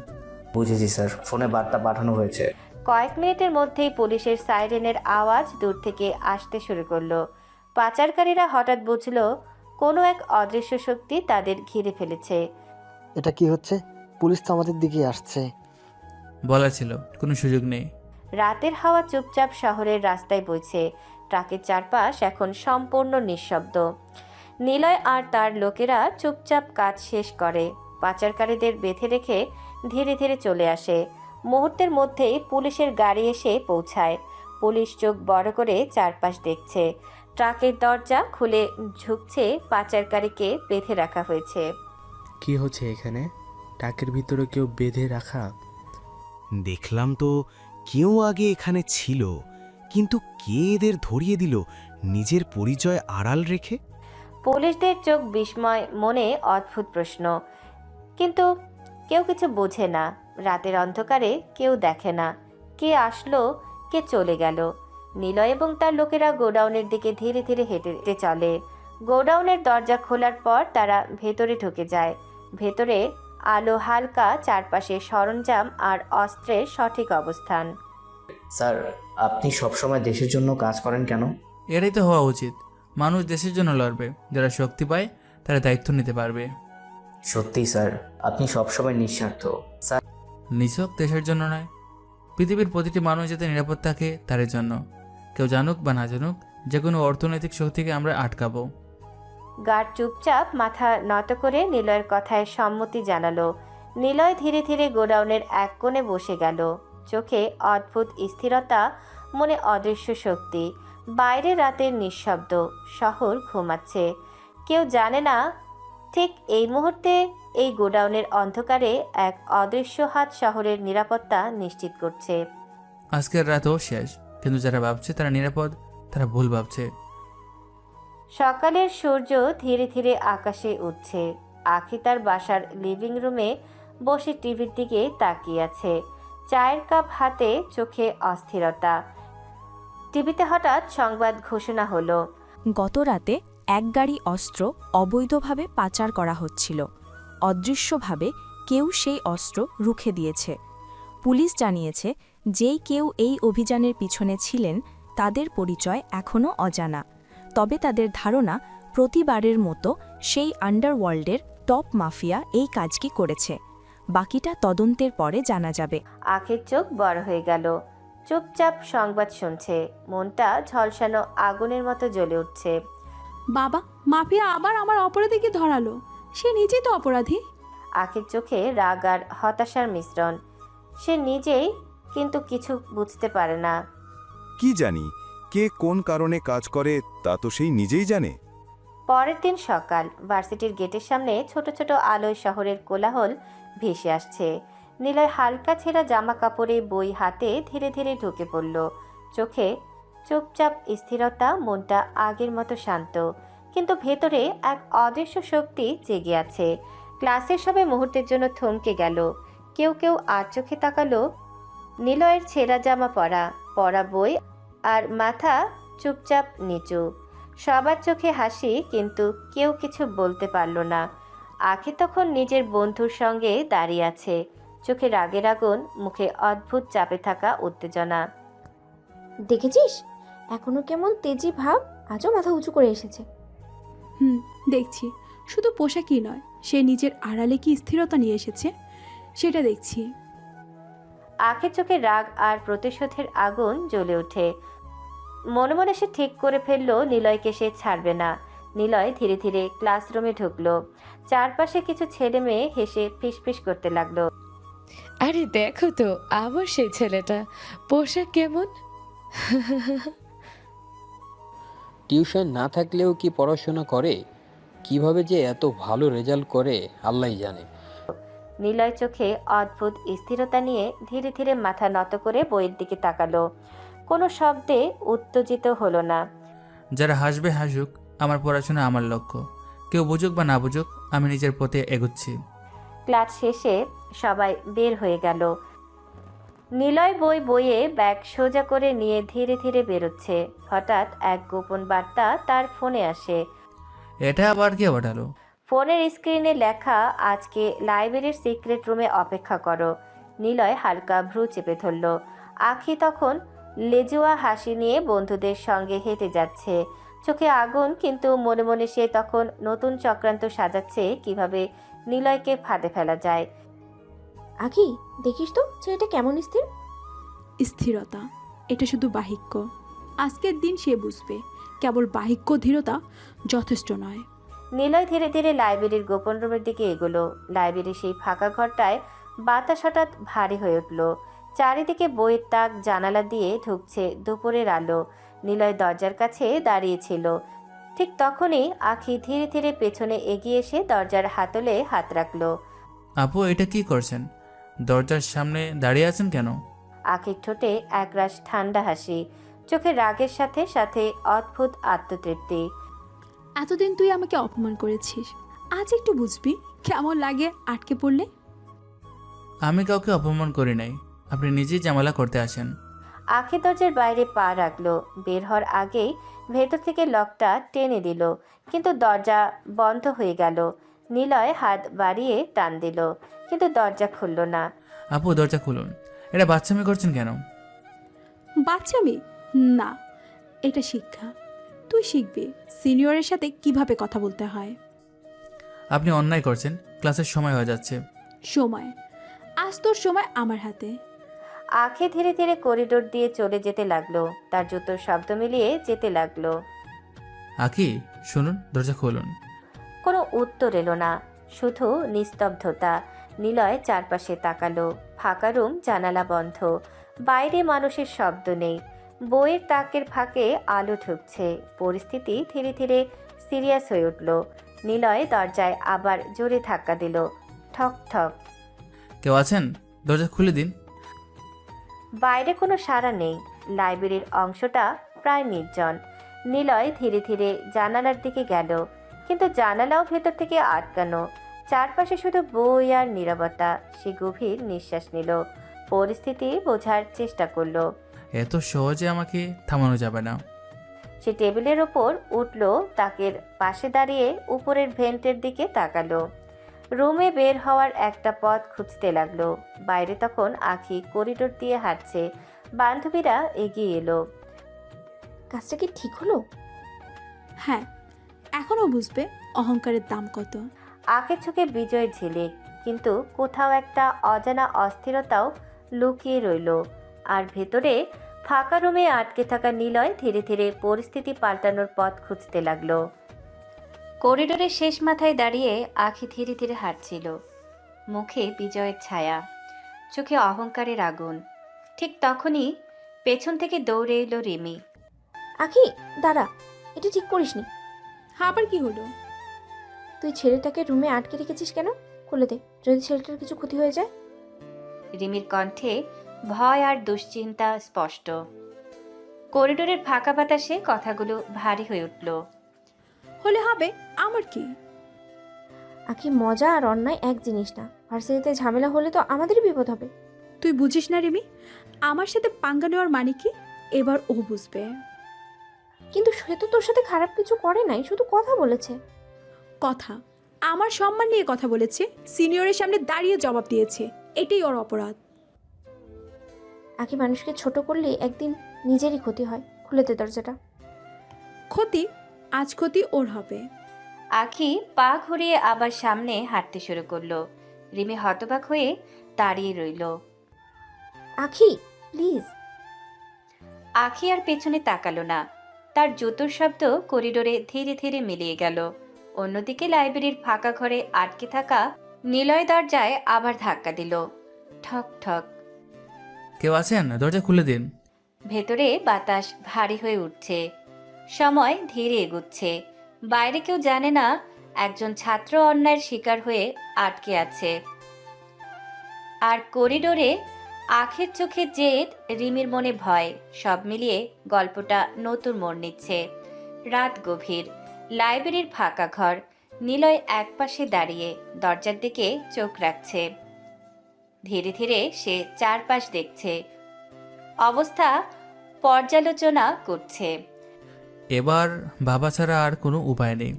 বুঝেছি স্যার, ফোনে বার্তা পাঠানো হয়েছে। কয়েক মিনিটের মধ্যেই পুলিশের সাইরেনের আওয়াজ দূর থেকে আসতে শুরু করলো। পাচারকারীরা হঠাৎ বুঝলো কোনো এক অদৃশ্য শক্তি তাদের ঘিরে ফেলেছে। এটা কি হচ্ছে? পুলিশ তো আমাদের দিকে আসছে। বলা ছিল, কোনো সুযোগ নেই। রাতের হাওয়া চুপচাপ শহরের রাস্তায় বইছে। ট্রাকের চারপাশ এখন সম্পূর্ণ নিঃশব্দ। নিলয় আর তার লোকেরা চুপচাপ কাজ শেষ করে। পাচারকারীদের বেঁধে রেখে ধীরে ধীরে চলে আসে। মুহূর্তের মধ্যেই পুলিশের গাড়ি এসে পৌঁছায়। পুলিশ চোখ বড় করে চারপাশ দেখছে। ট্রাকের দরজা খুলে ঝুঁকছে পাচারকারীকে বেঁধে রাখা হয়েছে। কি হচ্ছে এখানে? ট্রাকের ভিতরে কেউ বেঁধে রাখা? দেখলাম তো কেউ আগে এখানে ছিল, কিন্তু কে এদের ধরিয়ে দিল নিজের পরিচয় আড়াল রেখে? পুলিশদের চোখ বিস্ময়, মনে অদ্ভুত প্রশ্ন, কিন্তু কেউ কিছু বোঝে না। রাতের অন্ধকারে কেউ দেখে না কে আসলো কে চলে গেল। নিলয় এবং তার লোকেরা গোডাউনের দিকে ধীরে ধীরে হেঁটে চলে। গোডাউনের দরজা খোলার পর তারা ভেতরে ঢুকে যায়। ভেতরে আলো হালকা, চারপাশে সরঞ্জাম আর অস্ত্রের সঠিক অবস্থান। স্যার, আপনি সবসময় দেশের জন্য কাজ করেন কেন? এটাই তো হওয়া উচিত। মানুষ দেশের জন্য লড়বে, যারা শক্তি পায় তারা দায়িত্ব নিতে পারবে। সত্যি স্যার, আপনি সবসময় নিঃস্বার্থ। স্যার, নিছক দেশের জন্য নয়, পৃথিবীর প্রতিটি মানুষ যাতে নিরাপদ থাকে তার জন্য। কেউ জানুক বা না জানুক, যে কোনো অর্থনৈতিক শক্তিকে আমরা আটকাবো। গার্ড চুপচাপ মাথা নত করে নিলয়ের কথায় সম্মতি জানালো। নিলয় ধীরে ধীরে গোডাউনের এক কোণে বসে গেল। চোখে অদ্ভুত স্থিরতা, মনে অদৃশ্য শক্তি। বাইরে রাতের নিঃশব্দ, শহর ঘুমাচ্ছে। কেউ জানে না ঠিক এই মুহূর্তে এই গোডাউনের অন্ধকারে এক অদৃশ্য হাত শহরের নিরাপত্তা নিশ্চিত করছে। আজকের রাতও শেষ, কিন্তু যারা ভাবছে তারা নিরাপদ, তারা ভুল ভাবছে। সকালের সূর্য ধীরে ধীরে আকাশে উঠছে। আখি তার বাসার লিভিং রুমে বসে টিভির দিকে তাকিয়ে আছে, চায়ের কাপ হাতে, চোখে অস্থিরতা। টিভিতে হঠাৎ সংবাদ ঘোষণা হলো, গত রাতে এক গাড়ি অস্ত্র অবৈধভাবে পাচার করা হচ্ছিল। অদৃশ্যভাবে কেউ সেই অস্ত্র রুখে দিয়েছে। পুলিশ জানিয়েছে যেই কেউ এই অভিযানের পিছনে ছিলেন তাদের পরিচয় এখনও অজানা। তবে তাদের ধারণা প্রতিবারের মতো সেই আন্ডারওয়ার্ল্ডের টপ মাফিয়া এই কাজটি করেছে। বাকিটা তদন্তের পরে জানা যাবে। আখির চোখ বড় হয়ে গেল। চুপচাপ সংবাদ শুনছে, মনটা ঝলসানো আগুনের মতো জ্বলে উঠছে। বাবা, মাফিয়া আবার আমার অপরাধীকে ধরালো। সে নিজেই তো অপরাধী। আখির চোখে রাগ আর হতাশার মিশ্রণ। সে নিজেই কিন্তু কিছু বুঝতে পারে না। কি জানি কে কোন কারণে কাজ করে তা তো সেই নিজেই জানে। পরের দিন সকাল, ভার্সিটির গেটের সামনে ছোট ছোট আলোয় শহরের কোলাহল ভেসে আসছে। নিলয় হালকা ছেঁড়া জামা কাপড়ে, বই হাতে ধীরে ধীরে ঢুকে পড়ল। চোখে চুপচাপ স্থিরতা, মনটা আগের মতো শান্ত, কিন্তু ভেতরে এক অদৃশ্য শক্তি জেগে আছে। ক্লাসের সবাই মুহূর্তের জন্য থমকে গেল। কেউ কেউ আর চোখে তাকালো। নিলয়ের ছেঁড়া জামা পরা বই আর মাথা চুপচাপ নিচু। সবার চোখে হাসি, কিন্তু কেউ কিছু বলতে পারল না। আখি তখন নিজের বন্ধুর সঙ্গে দাঁড়িয়ে আছে, চোখে রাগের আগুন, মুখে অদ্ভুত চাপে থাকা উত্তেজনা। দেখেছিস এখনো কেমন তেজি ভাব, আজও মাথা উঁচু করে এসেছে। দেখছি। শুধু পোশাকই নয়, সে নিজের আড়ালে কি স্থিরতা নিয়ে এসেছে সেটা দেখছি। আখির চোখে রাগ আর প্রতিশোধের আগুন জ্বলে ওঠে। মনে মনে সে ঠিক করে ফেলল নিলয়কে সে ছাড়বে না। নিলয় ধীরে ধীরে ক্লাসরুমে ঢুকলো। চারপাশে কিছু ছেলে মেয়ে হেসে ফিসফিস করতে লাগলো। আরে দেখো তো, আবার সেই ছেলেটা। পোশাক কেমন! টিউশন না থাকলেও কি পড়াশোনা করে? কিভাবে যে এত ভালো রেজাল্ট করে আল্লাহই জানে। নিলয় চোখে অদ্ভুত স্থিরতা নিয়ে ধীরে ধীরে মাথা নত করে বইয়ের দিকে তাকালো। কোনো শব্দে উত্তেজিত হলো না। যারা হাসবে হাসুক, আমার পড়াশোনা আমার লক্ষ্য। কেউ বুঝুক বা না বুঝুক, আমি নিজের পথে এগোচ্ছি। ক্লাস শেষে সবাই বের হয়ে গেল। নিলয় বইয়ে ব্যাগ সোজা করে নিয়ে ধীরে ধীরে বেরোচ্ছে। হঠাৎ এক গোপন বার্তা তার ফোনে আসে। এটা আবার কে পাঠালো? ফোনের স্ক্রিনে লেখা, আজকে লাইব্রেরির সিক্রেট রুমে অপেক্ষা করো। নিলয় হালকা ভ্রু চেপে ধরল। আখি তখন লেজুয়া হাসি নিয়ে বন্ধুদের সঙ্গে হেঁটে যাচ্ছে, চোখে আগুন, কিন্তু মনে মনে সে তখন নতুন চক্রান্ত সাজাচ্ছে কিভাবে নিলয়কে ফাঁদে ফেলা যায়। আখি, দেখিস তো ছেলেটা কেমন স্থির। স্থিরতা এটা শুধু বাহিক্য। আজকের দিন সে বুঝবে কেবল বাহিক্য ধীরতা যথেষ্ট নয়। নিলয় ধীরে ধীরে লাইব্রেরির গোপন রুমের দিকে এগোলো। লাইব্রেরির সেই ফাঁকা ঘরটায় বাতাস হঠাৎ ভারী হয়ে উঠল। চারিদিকে বইয়ের তাক, জানালা দিয়ে ঢুকছে দুপুরের আলো। নিলয় দরজার কাছে দাঁড়িয়েছিল। ঠিক তখনই আখি ধীরে ধীরে পেছনে এগিয়ে এসে দরজার হাতলে হাত রাখলো। আপু, এটা কি করছেন? দরজার সামনে দাঁড়িয়ে আছেন কেন? আখির ঠোঁটে একরাশ ঠান্ডা হাসি, চোখে রাগের সাথে সাথে অদ্ভুত আত্মতৃপ্তি। এতদিন তুই আমাকে অপমান করেছিস, আজ একটু বুঝবি কেমন লাগে আটকে পড়লে। আমি কাউকে অপমান করি নাই, আপনি নিজেই ঝামেলা করতে আসেন। আখি দরজার বাইরে পা রাখলো। বের হওয়ার আগেই ভেতর থেকে লকটা টেনে দিল, কিন্তু দরজা বন্ধ হয়ে গেল। নিলয় হাত বাড়িয়ে টান দিল, কিন্তু দরজা খুলল না। আপু, দরজা খুলুন। এটা বাচ্চামি করছেন কেন? বাচ্চামি না, এটা শিক্ষা। তুই শিখবি সিনিয়রের সাথে কিভাবে কথা বলতে হয়। আপনি অন্যায় করছেন, ক্লাসের সময় হয়ে যাচ্ছে। সময়? আজ তোর সময় আমার হাতে। আখি ধীরে ধীরে করিডোর দিয়ে চলে যেতে লাগলো, তার জুতোর শব্দ মিলিয়ে যেতে লাগলো। আকি, শুনুন, দরজা খুলুন। কোনো উত্তর এলো না, শুধু নিস্তব্ধতা। নিলয় চারপাশে তাকালো। ফাঁকা রুম, জানালা বন্ধ, বাইরে মানুষের শব্দ নেই। বইয়ের তাকের ফাঁকে আলো ঢুকছে। পরিস্থিতি ধীরে ধীরে সিরিয়াস হয়ে উঠল। নিলয় দরজায় আবার জোরে ধাক্কা দিল। ঠক ঠক। কেউ আছেন? দরজা খুলে দিন। বাইরে কোনো সাড়া নেই। লাইব্রেরির অংশটা প্রায় নির্জন। নিলয় ধীরে ধীরে জানালার দিকে গেল, কিন্তু জানালাও ভেতর থেকে আটকানো। চারপাশে শুধু বই আর নীরবতা। সে গভীর নিঃশ্বাস নিল, পরিস্থিতি বোঝার চেষ্টা করলো। এত সহজে আমাকে থামানো যাবে না। সে টেবিলের ওপর উঠল, তাকের পাশে দাঁড়িয়ে উপরের ভেন্টের দিকে তাকালো। রুমে বের হওয়ার একটা পথ খুঁজতে লাগলো। বাইরে তখন আখি করিডোর দিয়ে হাঁটছে। বান্ধবীরা এগিয়ে এলো। কাজটা কি ঠিক হলো? হ্যাঁ, এখনও বুঝবে অহংকারের দাম কত। আখের চোখে বিজয়ের ঝিলিক, কিন্তু কোথাও একটা অজানা অস্থিরতাও লুকিয়ে রইল। আর ভেতরে ফাঁকা রুমে আটকে থাকা নিলয় ধীরে ধীরে পরিস্থিতি পাল্টানোর পথ খুঁজতে লাগলো। করিডোরের শেষ মাথায় দাঁড়িয়ে আখি ধীরে ধীরে হাঁটছিল, মুখে বিজয়ের ছায়া, চোখে অহংকারের আগুন। ঠিক তখনই পেছন থেকে দৌড়ে এলো রিমি। আখি দাঁড়া, এটা ঠিক করিসনি। আবার কি হলো? তুই ছেলেটাকে রুমে আটকে রেখেছিস কেন? খুলে দে, যদি ছেলেটার কিছু ক্ষতি হয়ে যায়। রিমির কণ্ঠে ভয় আর দুশ্চিন্তা স্পষ্ট। করিডোরের ফাঁকা বাতাসে কথাগুলো ভারী হয়ে উঠল। হলে হবে, আমার কি? আখি, মজা আর অন্যায় এক জিনিস না। ভার্সিটিতে ঝামেলা হলে তো আমাদেরই বিপদ হবে। তুই বুঝিস না রিমি, আমার সাথে পাঙ্গা নেওয়ার মানে কি? এবার ও বুঝবে। কিন্তু সে তো তোর সাথে খারাপ কিছু করে নাই, শুধু কথা বলেছে। কথা? আমার সম্মান নিয়ে কথা বলেছে, সিনিয়রের সামনে দাঁড়িয়ে জবাব দিয়েছে, এটাই ওর অপরাধ। আখি, মানুষকে ছোট করলে একদিন নিজেরই ক্ষতি হয়। খুলে দে দরজাটা। ক্ষতি? আজ ক্ষতি ওর হবে। আখি পা ঘুরিয়ে আবার সামনে হাঁটতে শুরু করলো। রিমি হতবাক হয়ে দাঁড়িয়ে রইল। আখি প্লিজ। আখি আর পেছনে তাকালো না। তার জুতোর শব্দ করিডোরে ধীরে ধীরে মিলিয়ে গেল। অন্যদিকে লাইব্রেরির ফাঁকা ঘরে আটকে থাকা নিলয় দরজায় আবার ধাক্কা দিল। ঠক ঠক। কেউ আছেন? দরজা খুলে দিন। ভেতরে বাতাস ভারী হয়ে উঠছে, সময় ধীরে এগুচ্ছে। বাইরে কেউ জানে না একজন ছাত্র অন্যায়ের শিকার হয়ে আটকে আছে। আর করিডোরে আখের চোখে জেদ, রিমির মনে ভয়, সব মিলিয়ে গল্পটা নতুন মোড় নিচ্ছে। রাত গভীর, লাইব্রেরির ফাঁকা ঘর। নিলয় একপাশে দাঁড়িয়ে দরজার দিকে চোখ রাখছে। ধীরে ধীরে সে চারপাশ দেখছে, অবস্থা পর্যালোচনা করছে। এবার বাবা ছাড়া আর কোনো উপায় নেই।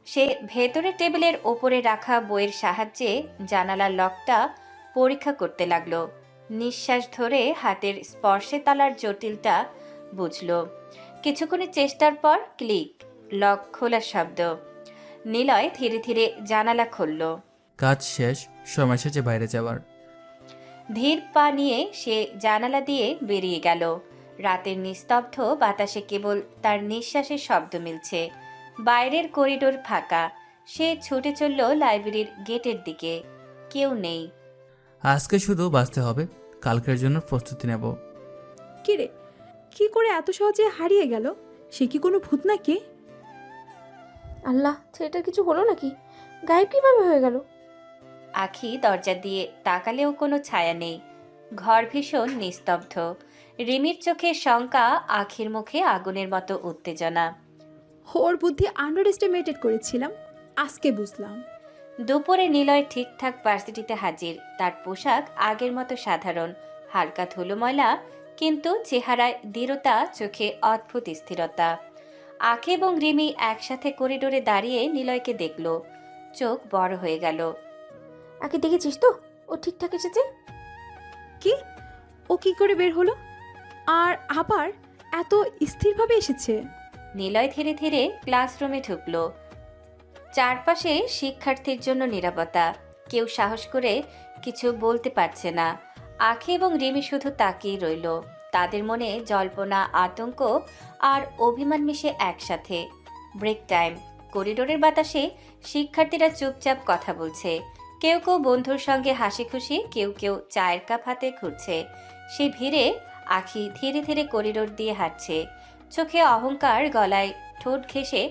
সে ভেতরের টেবিলের ওপরে রাখা বইয়ের সাহায্যে জানালার লকটা পরীক্ষা করতে লাগলো। নিঃশ্বাস ধরে হাতের স্পর্শে তালার জটিলটা বুঝল। কিছুক্ষণের চেষ্টার পর ক্লিক, লক খোলার শব্দ। নিলয় ধীরে ধীরে জানালা খুলল। কাজ শেষ, সময় এসেছে বাইরে যাওয়ার। ধীর পা নিয়ে সে জানালা দিয়ে বেরিয়ে গেল। রাতের নিস্তব্ধ বাতাসে কেবল তার নিঃশ্বাসের শব্দ মিলছে। বাইরের করিডোর ফাঁকা। সে ছুটে চলল লাইব্রেরির গেটের দিকে। কেউ নেই। আজকে শুধু বাঁচতে হবে, কালকের জন্য প্রস্তুতি নেব। কিরে, কি করে এত সহজে হারিয়ে গেল? সে কি কোনো ভূত নাকি? আল্লাহ, ছেলেটার কিছু হলো নাকি? গায়েব কিভাবে হয়ে গেল? আখি দরজা দিয়ে তাকালেও কোনো ছায়া নেই। ঘর ভীষণ নিস্তব্ধ। রিমির চোখে শঙ্কা, আখির মুখে আগুনের মতো উত্তেজনা। ওর বুদ্ধি আন্ডার এস্টিমেটেড করেছিলাম, আজকে বুঝলাম। দুপুরে নিলয় ঠিকঠাক ভার্সিটিতে হাজির। তার পোশাক আগের মতো সাধারণ, হালকা ধুলো ময়লা, কিন্তু চেহারায় দৃঢ়তা, চোখে অদ্ভুত স্থিরতা। আখি এবং রিমি একসাথে করিডোরে দাঁড়িয়ে নিলয়কে দেখল। চোখ বড় হয়ে গেল। আগে দেখেছিস তো ও ঠিকঠাক এসেছে? কি? ও কি করে বের হলো? আর আবার এত স্থিরভাবে এসেছে? নিলয় ধীরে ধীরে ক্লাসরুমে ঢুকল। চারপাশে শিক্ষার্থীর জন্য নিরাপত্তা। কেউ সাহস করে কিছু বলতে পারছে না। আখি এবং রিমি শুধু তাকিয়ে রইল। তাদের মনে জল্পনা, আতঙ্ক আর অভিমান মিশে একসাথে। Break time. করিডোরের বাতাসে শিক্ষার্থীরা চুপচাপ কথা বলছে। কেউ কেউ বন্ধুর সঙ্গে হাসি খুশি, কেউ কেউ চায়ের কাপ হাতে ঘুরছে। সেই ভিড়ে আখি ধীরে ধীরে করিডোর দিয়ে হাঁটছে। চোখে অহংকার, গলায় ঠোঁট ঘেঁষে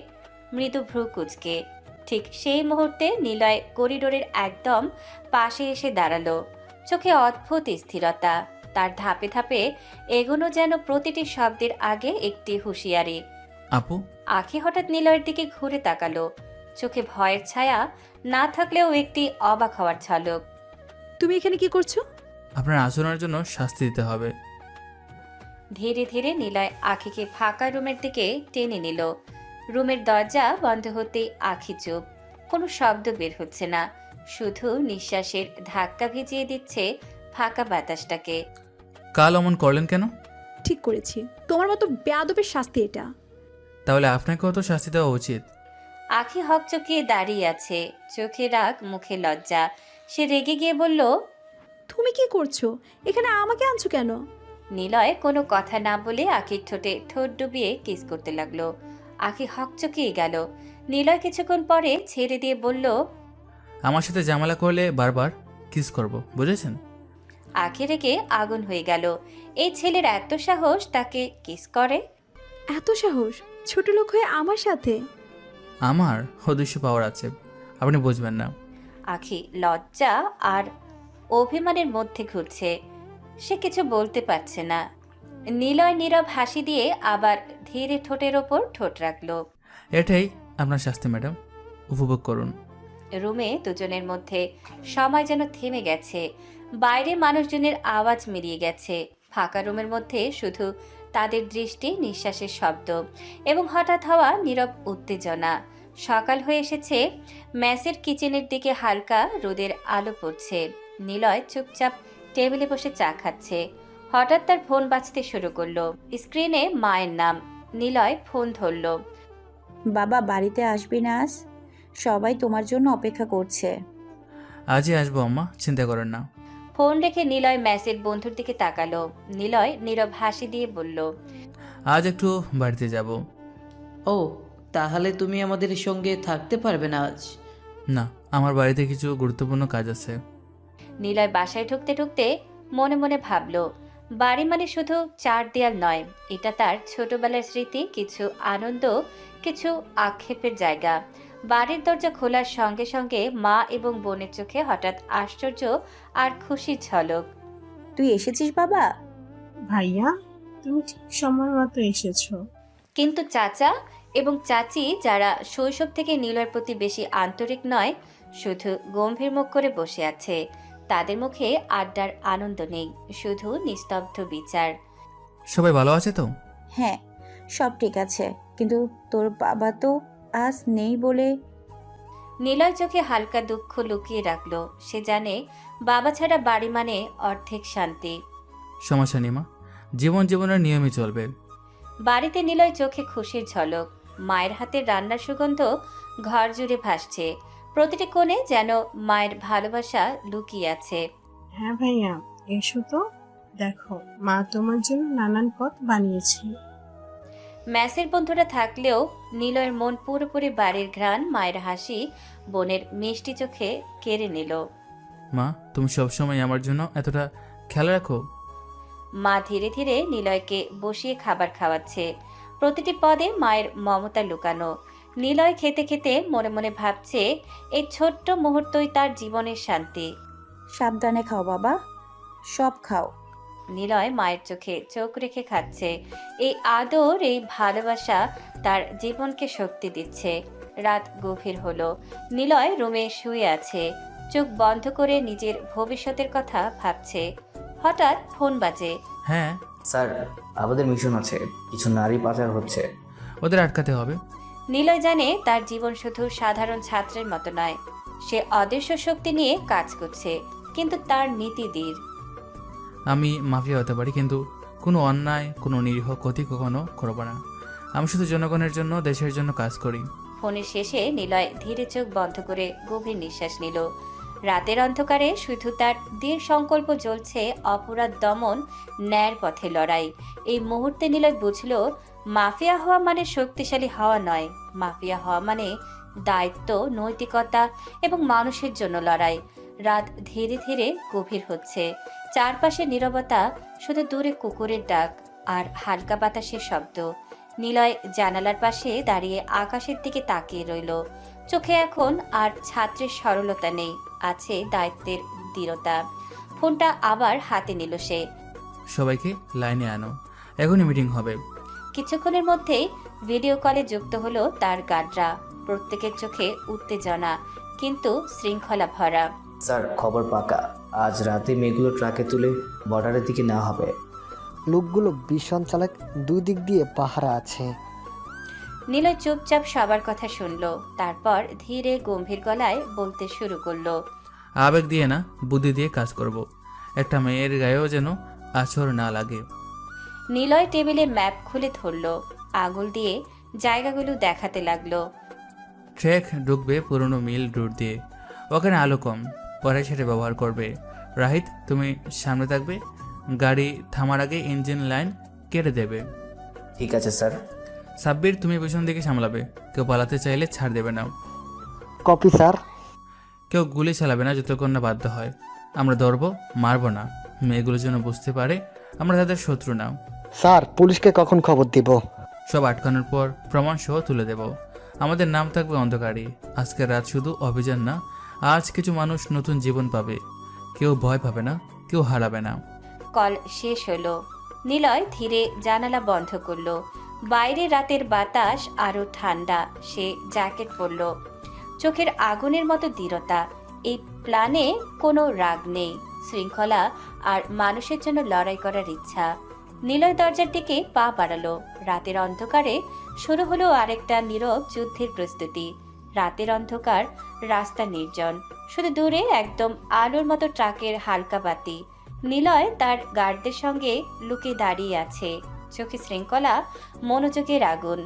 মৃদু ভ্রু কুঁচকে। ঠিক সেই মুহূর্তে নিলয় করিডোরের একদম পাশে এসে দাঁড়ালো। চোখে অদ্ভুত স্থিরতা। তার ধাপে ধাপে এগোনো যেন প্রতিটি শব্দের আগে একটি হুঁশিয়ারি। আপু, আখি হঠাৎ নিলয়ের দিকে ঘুরে তাকালো। চোখে ভয়ের ছায়া না থাকলেও একটি অবাক হওয়ার ঝলক। তুমি এখানে কি করছো? আপনার আচরণের জন্য শাস্তি দিতে হবে। ধীরে ধীরে নিলয় আখিকে ফাঁকা রুমের দিকে টেনে নিল। রুমের দরজা বন্ধ হতেই আখি চুপ। কোনো শব্দ বের হচ্ছে না, শুধু নিঃশ্বাসের ধাক্কা ভিজিয়ে দিচ্ছে ফাঁকা বাতাসটাকে। কাল অমন করলেন কেন? ঠিক করেছি, তোমার মতো বেয়াদবের শাস্তি এটা। তাহলে আপনাকেও তো শাস্তি দেওয়া উচিত। আখি হকচকিয়ে দাঁড়িয়ে আছে, চোখে রাগ, মুখে লজ্জা। সে রেগে গিয়ে বলল, তুমি কি করছো এখানে? আমাকে আনছো কেন? নিলয় কোনো কথা না বলে আখির ঠোঁটে ঠোঁট ডুবিয়ে কিস করতে লাগলো। আখি হকচকিয়ে গেল। নিলয় কিছুক্ষণ পরে ছেড়ে দিয়ে বলল, আমার সাথে ঝামেলা করলে বারবার কিস করব, বুঝেছেন? আখি রেগে আগুন হয়ে গেল। এই ছেলের এত সাহস, তাকে কিস করে? এত সাহস? ছোট লোক হয়ে আমার সাথে? আমার অদৃশ্য পাওয়ার আছে, আপনি বুঝবেন না। আখি লজ্জা আর অভিমানের মধ্যে ঘুরছে। সে কিছু বলতে পারছে না। নিলয় নীরব হাসি দিয়ে আবার ধীরে ঠোঁটের ওপর ঠোঁট রাখলো। এটাই আপনার শাস্তি ম্যাডাম, উপভোগ করুন। রুমে দুজনের মধ্যে সময় যেন থেমে গেছে। বাইরে মানুষজনের আওয়াজ মিলিয়ে গেছে। ফাঁকা রুমের মধ্যে শুধু তাদের দৃষ্টি, নিঃশ্বাসের শব্দ এবং হঠাৎ হওয়া নীরব উত্তেজনা। সকাল হয়ে এসেছে। মেসের কিচেনের দিকে হালকা রোদের আলো পড়ছে। নিলয় চুপচাপ টেবিলে বসে চা খাচ্ছে। হঠাৎ তার ফোন বাজতে শুরু করলো। স্ক্রিনে মায়ের নাম। নিলয় ফোন ধরল। বাবা, বাড়িতে আসবি না আজ? সবাই তোমার জন্য অপেক্ষা করছে। আজই আসবো আম্মা, চিন্তা করেন না। ফোন রেখে নিলয় মেসের বন্ধুর দিকে তাকালো। নিলয় নীরব হাসি দিয়ে বলল, আজ একটু বাড়িতে যাব। ও, তাহলে তুমি আমাদের সঙ্গে থাকতে পারবে না আজ? না, আমার বাড়িতে কিছু গুরুত্বপূর্ণ কাজ আছে। নিলয় বাসায় ঢুকতে ঢুকতে মনে মনে ভাবল, বাড়ি মানে শুধু চার দেয়াল নয়, এটা তার ছোটবেলার স্মৃতি, কিছু আনন্দ, কিছু আক্ষেপের জায়গা। বাড়ির দরজা খোলার সঙ্গে সঙ্গে মা এবং বোনের চোখে হঠাৎ আশ্চর্য আর খুশির ঝলক। তুই এসেছিস বাবা? ভাইয়া, তুমি ঠিক সময় মতো এসেছো। কিন্তু চাচা এবং চাচি, যারা শৈশব থেকে নিলয়ের প্রতি বেশি আন্তরিক নয়, শুধু গম্ভীর মুখ করে বসে আছে। তাদের মুখে আড্ডার আনন্দ নেই, শুধু নিস্তব্ধ বিচার। সবাই ভালো আছে তো? হ্যাঁ, সব ঠিক আছে, কিন্তু তোর বাবা তো আজ নেই বলে। নিলয় চোখে হালকা দুঃখ লুকিয়ে রাখলো। সে জানে বাবা ছাড়া বাড়ি মানে অর্ধেক শান্তি। সমস্যা নেই মা, জীবনের নিয়মই চলবে। বাড়িতে নিলয় চোখে খুশির ঝলক। মায়ের হাতের রান্নার সুগন্ধ ঘর জুড়ে ভাসছে। প্রতিটি কোণে যেন মায়ের ভালোবাসা লুকিয়ে আছে। হ্যাঁ ভাইয়া, এসো তো, দেখো মা তোমার জন্য নানান পদ বানিয়েছে। মেসের বন্ধুরা থাকলেও নিলয়ের মন পুরোপুরি বাড়ির ঘ্রাণ, মায়ের হাসি, বোনের মিষ্টি চোখে কেড়ে নিল। মা, তুমি সবসময় আমার জন্য এতটা খেয়াল রাখো? মা ধীরে ধীরে নিলয়কে বসিয়ে খাবার খাওয়াচ্ছে। প্রতিটি পদে মায়ের মমতা লুকানো। নিলয় খেতে খেতে মনে মনে ভাবছে এই ছোট্ট মুহূর্তই তার জীবনের শান্তি। সাবধানে খাও বাবা, সব খাও। নিলয় মায়ের চোখে চোখ রেখে খাচ্ছে। এই আদর, এই ভালোবাসা তার জীবনকে শক্তি দিচ্ছে। রাত গভীর হলো। নিলয় রুমে শুয়ে আছে, চোখ বন্ধ করে নিজের ভবিষ্যতের কথা ভাবছে। হঠাৎ ফোন বাজে। হ্যাঁ স্যার, আমাদের মিশন আছে, কিছু নারী পাচার হচ্ছে। ওদের আটকাতে হবে। নিলয় জানে তার জীবন শুধু সাধারণ ছাত্রের মতো নয়। সে অদৃশ্য শক্তি নিয়ে কাজ করছে, কিন্তু তার নীতি দৃঢ়। আমি মাফিয়া হতে পারি, কিন্তু কোনো অন্যায়, কোনো নিরীহ ক্ষতি কখনো করব না। আমি শুধু জনগণের জন্য, দেশের জন্য কাজ করি। ফোনের শেষে নিলয় ধীরে চোখ বন্ধ করে গভীর নিঃশ্বাস নিল। রাতের অন্ধকারে শুধু তার দৃঢ় সংকল্প জ্বলছে, অপরাধ দমন, ন্যায়ের পথে লড়াই। এই মুহূর্তে নিলয় বুঝল, মাফিয়া হওয়া মানে শক্তিশালী হওয়া নয়। মাফিয়া হওয়া মানে দায়িত্ব, নৈতিকতা এবং মানুষের জন্য লড়াই। রাত ধীরে ধীরে গভীর হচ্ছে। চারপাশে নীরবতা, শুধু দূরে কুকুরের ডাক আর হালকা বাতাসের শব্দ। নিলয় জানালার পাশে দাঁড়িয়ে আকাশের দিকে তাকিয়ে রইল। চোখে এখন আর ছাত্রের সরলতা নেই, আছে দায়িত্বের দৃঢ়তা। ফোনটা আবার হাতে নিল সে। সবাইকে লাইনে আনো, এখনই মিটিং হবে। কিছুক্ষণের মধ্যেই ভিডিও কলে যুক্ত হলো তার গার্ডরা। প্রত্যেকের চোখে উত্তেজনা, কিন্তু শৃঙ্খলা ভরা। স্যার, খবর পাকা, আজ রাতে মেয়েগুলো ট্রাকে তুলে বর্ডারের দিকে নেওয়া হবে। লোকগুলো ভীষণ চালাক, দুই দিক দিয়ে পাহারা আছে। নিলয় চুপচাপ সবার কথা শুনল, তারপর ধীরে গম্ভীর গলায় বলতে শুরু করলো। আবেগ দিয়ে না, বুদ্ধি দিয়ে কাজ করব। একটা মেয়ের গায়েও যেন আছর না লাগে। নিলয় টেবিলে ম্যাপ খুলে ধরল, আঙুল দিয়ে জায়গাগুলো দেখাতে লাগলো। ট্রেক ঢুকবে পুরনো মিল রুট দিয়ে, ওখানে আলো কম, পরে সেটা ব্যবহার করবে। রাহিত, তুমি সামনে থাকবে, গাড়ি থামার আগে ইঞ্জিন লাইন কেটে দেবে। ঠিক আছে স্যার। সাব্বির, তুমি পিছন দিকে সামলাবে, কেউ পালাতে চাইলে ছাড় দেবে না। Copy sir. কেউ গুলি চালাবে না যতক্ষণ না বাধ্য হয়। আমরা ধরবো, মারবো না। মেয়েগুলো যেন বুঝতে পারে আমরা তাদের শত্রু না। স্যার, পুলিশকে কখন খবর দিব? সব আটকানোর পর প্রমাণ সহ তুলে দেব। আমাদের নাম থাকবে অন্ধকারে। আজকের রাত শুধু অভিযান না, আজ কিছু মানুষ নতুন জীবন পাবে। কেউ ভয় পাবে না, কেউ হারাবে না। কল শেষ হলো। নিলয় ধীরে জানালা বন্ধ করলো। বাইরে রাতের বাতাস আরো ঠান্ডা। সে জ্যাকেট পরল। চোখের আগুনের মতো দৃঢ়তা। এই প্ল্যানে কোনো রাগ নেই, শৃঙ্খলা আর মানুষের জন্য লড়াই করার ইচ্ছা। নিলয় দরজার দিকে পা বাড়ালো। রাতের অন্ধকারে শুরু হলো আরেকটা নীরব যুদ্ধের প্রস্তুতি। রাতের অন্ধকার, রাস্তা নির্জন, শুধু দূরে একদম আলোর মতো ট্রাকের হালকা বাতি। নিলয় তার গার্ডদের সঙ্গে লুকিয়ে দাঁড়িয়ে আছে, চোখে শৃঙ্খলা, মনোযোগের আগুন।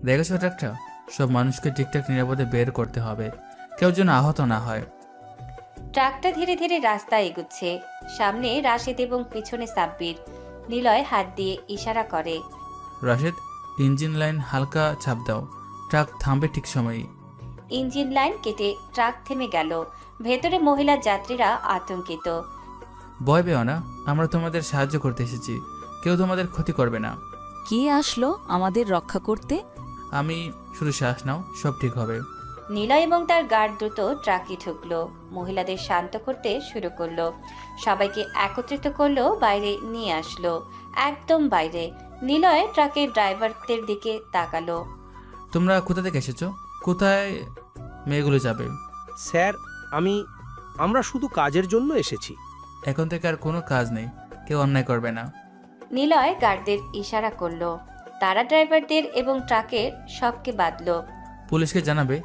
দেখেছো ট্রাকটা? সব মানুষকে ঠিকঠাক নিরাপদে বের করতে হবে, কেউ যেন আহত না হয়। ট্রাকটা ধীরে ধীরে রাস্তা এগুচ্ছে। সামনে রাশেদ এবং পিছনে সাব্বির। নিলয় হাত দিয়ে ইশারা করে। রাশেদ, ইঞ্জিন লাইন হালকা ছাপ দাও, ট্রাক থামবে ঠিক সময়ই। ইঞ্জিন লাইন কেটে ট্রাক থেমে গেল। ভেতরে মহিলা যাত্রীরা আতঙ্কিত। ভয় পেও না, আমরা তোমাদের সাহায্য করতে এসেছি, কেউ তোমাদের ক্ষতি করবে না। কে আসলো আমাদের রক্ষা করতে? আমি, শুধু শ্বাস নাও, সব ঠিক হবে। নিলয় এবং তার গার্ড দ্রুত ট্রাকে ঢুকলো। মহিলাদের শান্ত করতে শুরু করলো। সবাইকে একত্রিত করলো, বাইরে নিয়ে আসলো, একদম বাইরে। নিলয় ট্রাকের ড্রাইভারদের দিকে তাকালো। তোমরা কোথা থেকে এসেছো? কোথায় মেয়েগুলো যাবে? স্যার, আমরা শুধু কাজের জন্য এসেছি। এখন থেকে আর কোনো কাজ নেই, কেউ অন্যায় করবে না। নিলয় গার্ডদের ইশারা করলো। তারা ড্রাইভারদের এবং ট্রাকের সবকে বাঁধলো। পুলিশকে জানাবে,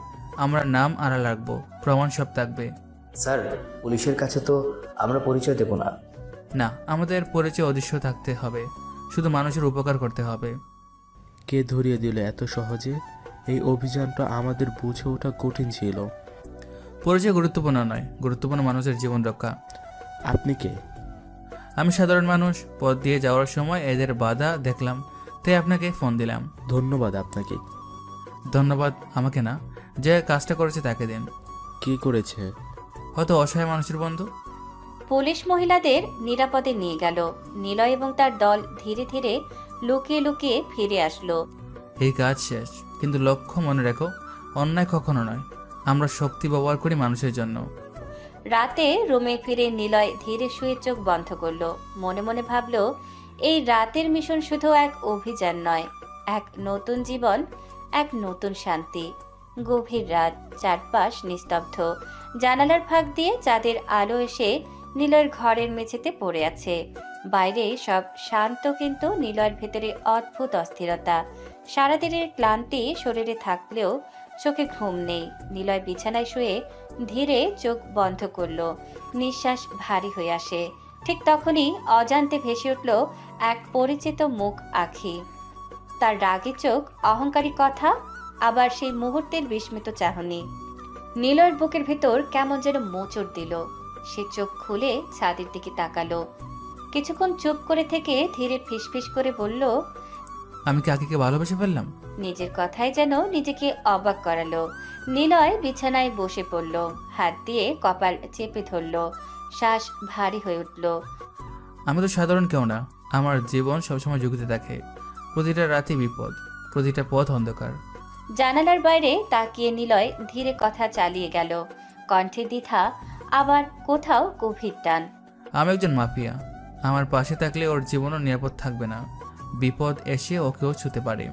আমরা নাম আড়াল রাখবো, প্রমাণ সব থাকবে। স্যার, পুলিশের কাছে তো আমরা পরিচয় দেব না। না, আমাদের পরিচয় অদৃশ্য থাকতে হবে, শুধু মানুষের উপকার করতে হবে। কে ধরিয়ে দিল এত সহজে? এই অভিযানটা আমাদের বুঝে ওঠা কঠিন ছিল। পরিচয় গুরুত্বপূর্ণ নয়, গুরুত্বপূর্ণ মানুষের জীবন রক্ষা। আপনি কে? আমি সাধারণ মানুষ, পথ দিয়ে যাওয়ার সময় এদের বাধা দেখলাম, তাই আপনাকে ফোন দিলাম। ধন্যবাদ আপনাকে। ধন্যবাদ আমাকে না, যে কাজটা করেছে তাকে দিন। কি করেছে? হয়তো অসহায় মানুষের বন্ধু। পুলিশ মহিলাদের নিরাপদে নিয়ে গেল। নিলয় এবং তার দল ধীরে ধীরে লুকিয়ে লুকিয়ে ফিরে আসলো। এই কাজ শেষ, কিন্তু লক্ষ্য মনে রেখো, অন্যায় কখনো নয়। আমরা শক্তি ব্যবহার করি মানুষের জন্য। রাতে রুমে ফিরে নিলয় ধীরে শুয়ে চোখ বন্ধ করলো। মনে মনে ভাবলো, এই রাতের মিশন শুধু এক অভিযান নয়, এক নতুন জীবন, এক নতুন শান্তি। গভীর রাত, চারপাশ নিস্তব্ধ। জানালার ফাঁক দিয়ে চাঁদের আলো এসে নিলয়ের ঘরের মেঝেতে পড়ে আছে। বাইরে সব শান্ত, কিন্তু নিলয়ের ভেতরে অদ্ভুত অস্থিরতা। সারাদিনের ক্লান্তি শরীরে থাকলেও চোখে ঘুম নেই। নিলয় বিছানায় শুয়ে ধীরে চোখ বন্ধ করলো। নিঃশ্বাস ভারী হয়ে আসে। ঠিক তখনই অজান্তে ভেসে উঠল এক পরিচিত মুখ আঁখি। তার রাগী চোখ, অহংকারী কথা, আবার সেই মুহূর্তের বিস্মিত চাহনি। নিলয়ের বুকের ভেতর কেমন যেন মোচড় দিল। সে চোখ খুলে ছাদের দিকে তাকালো। কিছুক্ষণ চুপ করে থেকে ধীরে ফিসফিস করে বলল, আমি কি আঁকিকে ভালোবেসে ফেললাম? নিজের কথাই যেন নিজেকে অবাক করালো। নিলয় বিছানায় বসে পড়ল, হাত দিয়ে কপাল চেপে ধরল। শ্বাস ভারী হয়ে উঠল। আমি তো সাধারণ কেউ না। আমার জীবন সবসময় ঝুঁকিতে থাকে। প্রতিটা রাতে বিপদ, প্রতিটা পথ অন্ধকার। জানালার বাইরে তাকিয়ে নিলয় ধীরে কথা চালিয়ে গেল, কণ্ঠে দ্বিধা, আবার কোথাও গভীর টান। আমি একজন মাফিয়া। আমার পাশে থাকলে ওর জীবনও নিরাপদ থাকবে না। বিপদ এসে ওকেও ছুতে পারে।